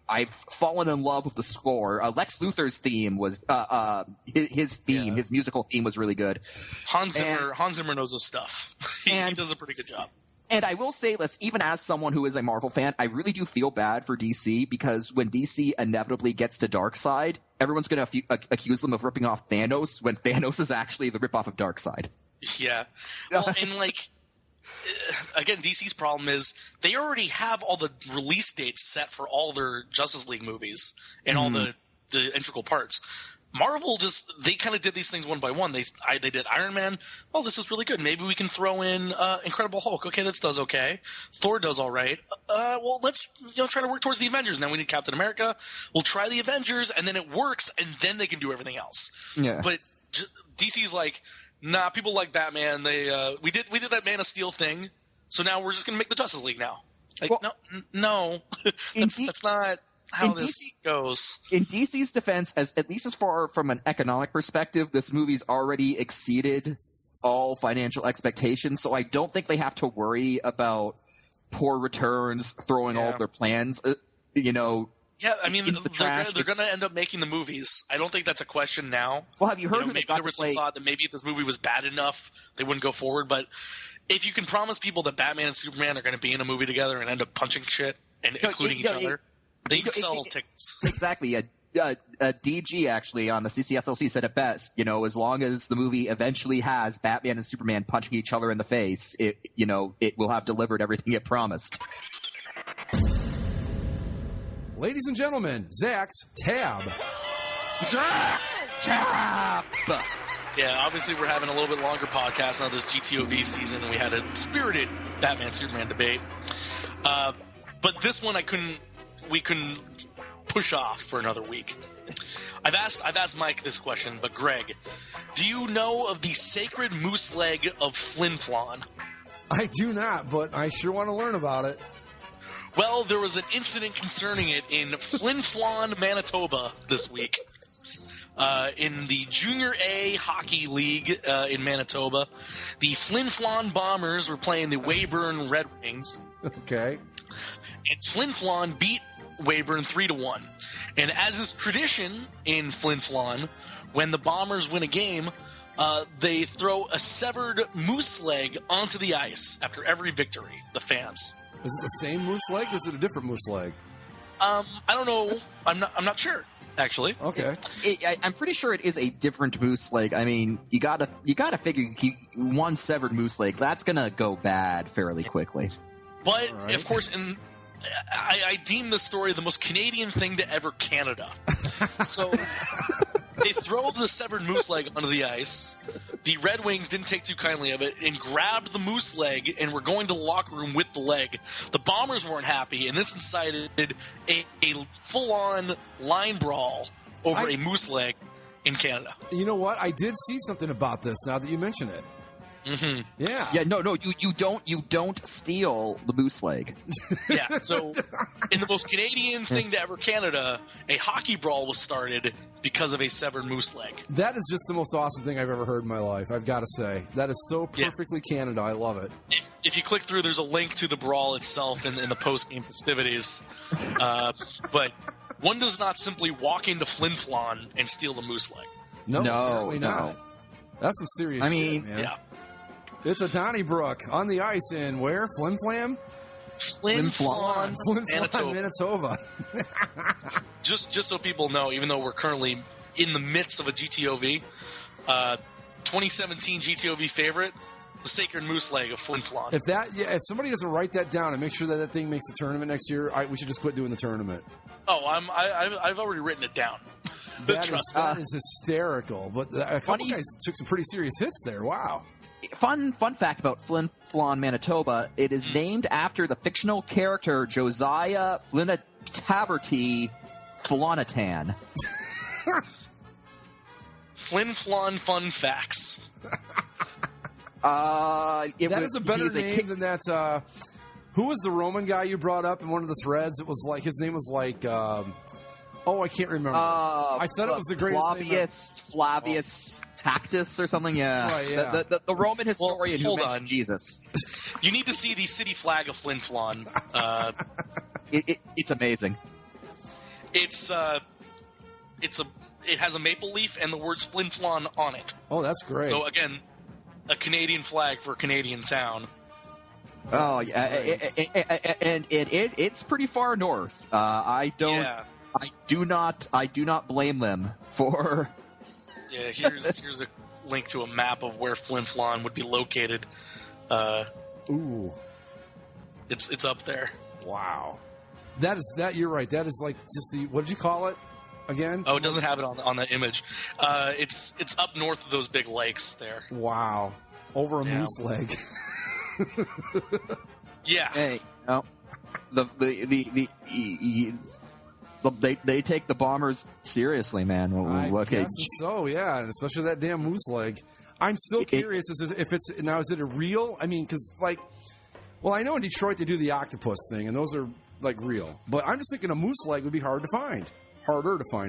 I've fallen in love with the score. Lex Luthor's theme was his musical theme was really good. Hans Zimmer knows his stuff. He does a pretty good job. And I will say this, even as someone who is a Marvel fan, I really do feel bad for DC because when DC inevitably gets to Darkseid, everyone's going to accuse them of ripping off Thanos when Thanos is actually the ripoff of Darkseid. Yeah. Well, and again, DC's problem is they already have all the release dates set for all their Justice League movies and all the integral parts. Marvel they kind of did these things one by one. They did Iron Man. Oh, this is really good. Maybe we can throw in Incredible Hulk. Okay, that does okay. Thor does all right. Well, let's try to work towards the Avengers. Now we need Captain America. We'll try the Avengers, and then it works, and then they can do everything else. Yeah. But DC's like, nah. People like Batman. We did that Man of Steel thing. So now we're just gonna make the Justice League now. Like, no. that's not how this goes. In DC's defense, at least as far from an economic perspective, this movie's already exceeded all financial expectations, so I don't think they have to worry about poor returns, throwing all of their plans, Yeah, I mean, they're going to end up making the movies. I don't think that's a question now. Well, have you heard maybe there was some thought that maybe if this movie was bad enough, they wouldn't go forward, but if you can promise people that Batman and Superman are going to be in a movie together and end up punching shit and including each other, they can sell tickets. Exactly. DG actually on the CCSLC said it best. As long as the movie eventually has Batman and Superman punching each other in the face, it will have delivered everything it promised. Ladies and gentlemen, Zach's Tab. Zach's Tab! Yeah, obviously we're having a little bit longer podcast now this GTOV season. We had a spirited Batman-Superman debate. But this one we couldn't push off for another week. I've asked Mike this question, but Greg, do you know of the sacred moose leg of Flin Flon? I do not, but I sure want to learn about it. Well, there was an incident concerning it in Flin Flon, Manitoba this week. In the Junior A Hockey League in Manitoba, the Flin Flon Bombers were playing the Weyburn Red Wings. Okay. And Flin Flon beat Weyburn 3-1. And as is tradition in Flin Flon, when the Bombers win a game, they throw a severed moose leg onto the ice after every victory, the fans. Is it the same moose leg or is it a different moose leg? I don't know. I'm not sure, actually. Okay. I'm pretty sure it is a different moose leg. I mean, you gotta figure one severed moose leg, that's gonna go bad fairly quickly. But right. Of course, I deem this story the most Canadian thing to ever Canada. So they throw the severed moose leg onto the ice. The Red Wings didn't take too kindly of it and grabbed the moose leg and were going to the locker room with the leg. The Bombers weren't happy, and this incited a full-on line brawl over a moose leg in Canada. You know what? I did see something about this now that you mention it. Mm-hmm. Yeah. Yeah. No. You don't steal the moose leg. Yeah. So, in the most Canadian thing to ever Canada, a hockey brawl was started because of a severed moose leg. That is just the most awesome thing I've ever heard in my life. I've got to say that is so perfectly Canada. I love it. If you click through, there's a link to the brawl itself in the post-game festivities. But one does not simply walk into Flin Flon and steal the moose leg. No, not. That's some serious shit, man. Yeah. It's a Donnybrook on the ice in where? Flim Flam? Flin Flon, Manitoba. Just so people know, even though we're currently in the midst of a GTOV, 2017 GTOV favorite, the Sacred Moose Leg of Flin Flon. If somebody doesn't write that down and make sure that thing makes the tournament next year, we should just quit doing the tournament. Oh, I've already written it down. That is hysterical. But a couple guys took some pretty serious hits there. Wow. Fun fact about Flin Flon, Manitoba. It is named after the fictional character Josiah Flinataberty Flonatan. Flin Flon fun facts. That is a better name than that. Who was the Roman guy you brought up in one of the threads? It was like his name was like. I can't remember. I said it was the greatest Flavius Tactus or something. Yeah, right, yeah. The Roman historian who mentioned on. Jesus. You need to see the city flag of Flin Flon. It's amazing. It has a maple leaf and the words Flin Flon on it. Oh, that's great. So again, a Canadian flag for a Canadian town. Oh yeah, and it's pretty far north. I do not blame them for. Yeah, here's a link to a map of where Flin Flon would be located. Ooh, it's up there. Wow, that you're right. That is like just the what did you call it? again? Oh, it doesn't have it on the image. It's up north of those big lakes there. Wow. Over a moose leg. Yeah. Hey, no. They take the Bombers seriously, man. I guess so, yeah, and especially that damn moose leg. I'm still curious if it's now. Is it a real? I mean, because I know in Detroit they do the octopus thing, and those are like real. But I'm just thinking a moose leg would be harder to find,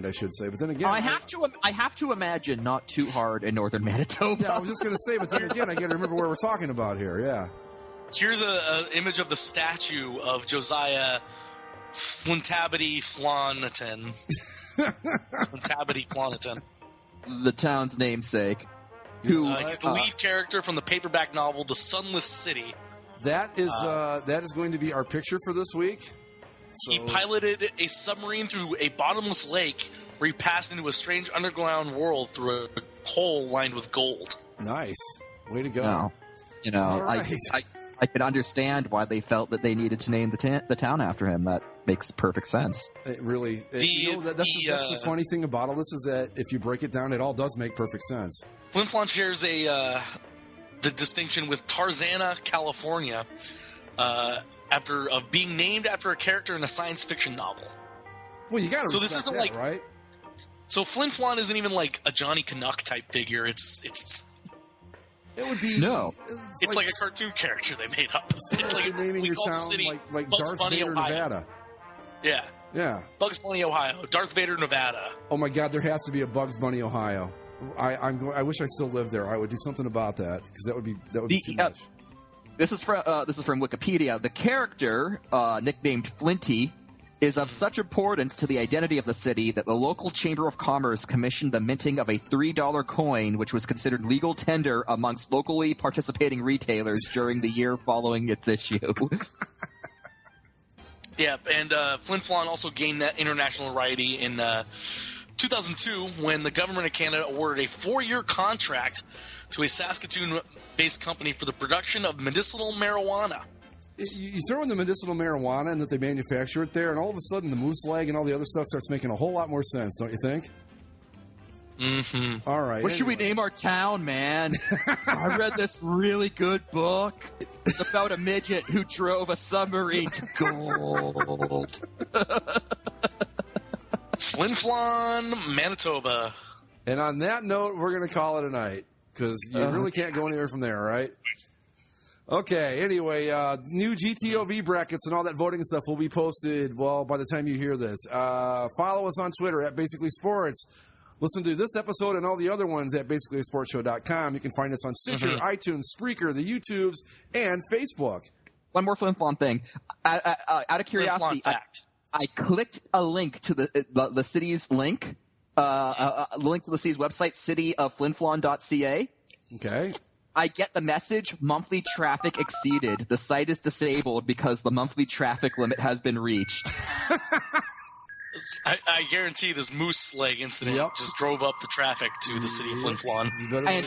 I should say. But then again, I have to imagine not too hard in northern Manitoba. Yeah, I was just going to say, but then again, I got to remember where we're talking about here. Yeah. Here's an image of the statue of Josiah Flintabity Flanagan. Flintabity Flanagan. The town's namesake. He's the lead character from the paperback novel The Sunless City. That is going to be our picture for this week. So. He piloted a submarine through a bottomless lake where he passed into a strange underground world through a hole lined with gold. Nice. Way to go. No. Right. I can understand why they felt that they needed to name the town after him. That makes perfect sense. It really. That's the funny thing about all this is that if you break it down, it all does make perfect sense. Flin Flon shares the distinction with Tarzana, California, after being named after a character in a science fiction novel. Well, you got to. So this isn't like right. So Flin Flon isn't even like a Johnny Canuck type figure. It would be It's like a cartoon character they made up. It's like naming your town city, like Bugs Darth Bunny, Vader, Ohio. Nevada. Yeah. Yeah. Bugs Bunny, Ohio. Darth Vader, Nevada. Oh my God, there has to be a Bugs Bunny, Ohio. I wish I still lived there. I would do something about that because that would be too much. This is from Wikipedia. The character, nicknamed Flinty, is of such importance to the identity of the city that the local Chamber of Commerce commissioned the minting of a $3 coin, which was considered legal tender amongst locally participating retailers during the year following its issue. Yeah, and Flin Flon also gained that international notoriety in 2002 when the government of Canada awarded a 4-year contract to a Saskatoon-based company for the production of medicinal marijuana. You throw in the medicinal marijuana and that they manufacture it there, and all of a sudden the moose leg and all the other stuff starts making a whole lot more sense, don't you think? Mm-hmm. All right. What should we name our town, man? I read this really good book. It's about a midget who drove a submarine to gold. Flin Flon, Manitoba. And on that note, we're going to call it a night because you really can't go anywhere from there, right? Okay, anyway, new GTOV brackets and all that voting stuff will be posted, by the time you hear this. Follow us on Twitter at Basically Sports. Listen to this episode and all the other ones at basicallyasportshow.com. You can find us on Stitcher, iTunes, Spreaker, the YouTubes, and Facebook. One more Flin Flon thing. Out of curiosity, I clicked a link to the city's link, link to the city's website, cityofFlinFlon.ca. Okay. I get the message, monthly traffic exceeded. The site is disabled because the monthly traffic limit has been reached. I guarantee this moose leg incident just drove up the traffic to the city of Flin Flon.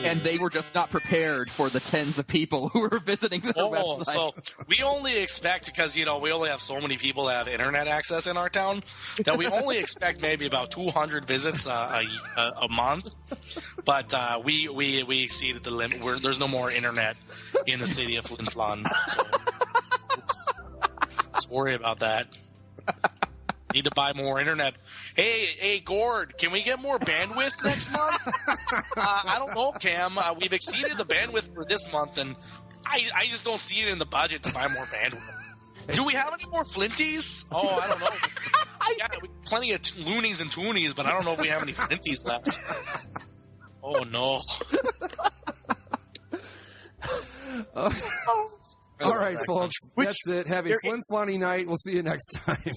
And they were just not prepared for the tens of people who were visiting their website. So we only expect, because, we only have so many people that have internet access in our town, that we only expect maybe about 200 visits a month. But we exceeded the limit. There's no more internet in the city of Flin Flon. So let's worry about that. Need to buy more internet. Hey, Gord, can we get more bandwidth next month? I don't know, Cam. We've exceeded the bandwidth for this month, and I just don't see it in the budget to buy more bandwidth. Do we have any more Flinties? Oh, I don't know. Yeah, plenty of loonies and toonies, but I don't know if we have any Flinties left. Oh, no. All right, folks. That's it. Have a Flin Flonny night. We'll see you next time.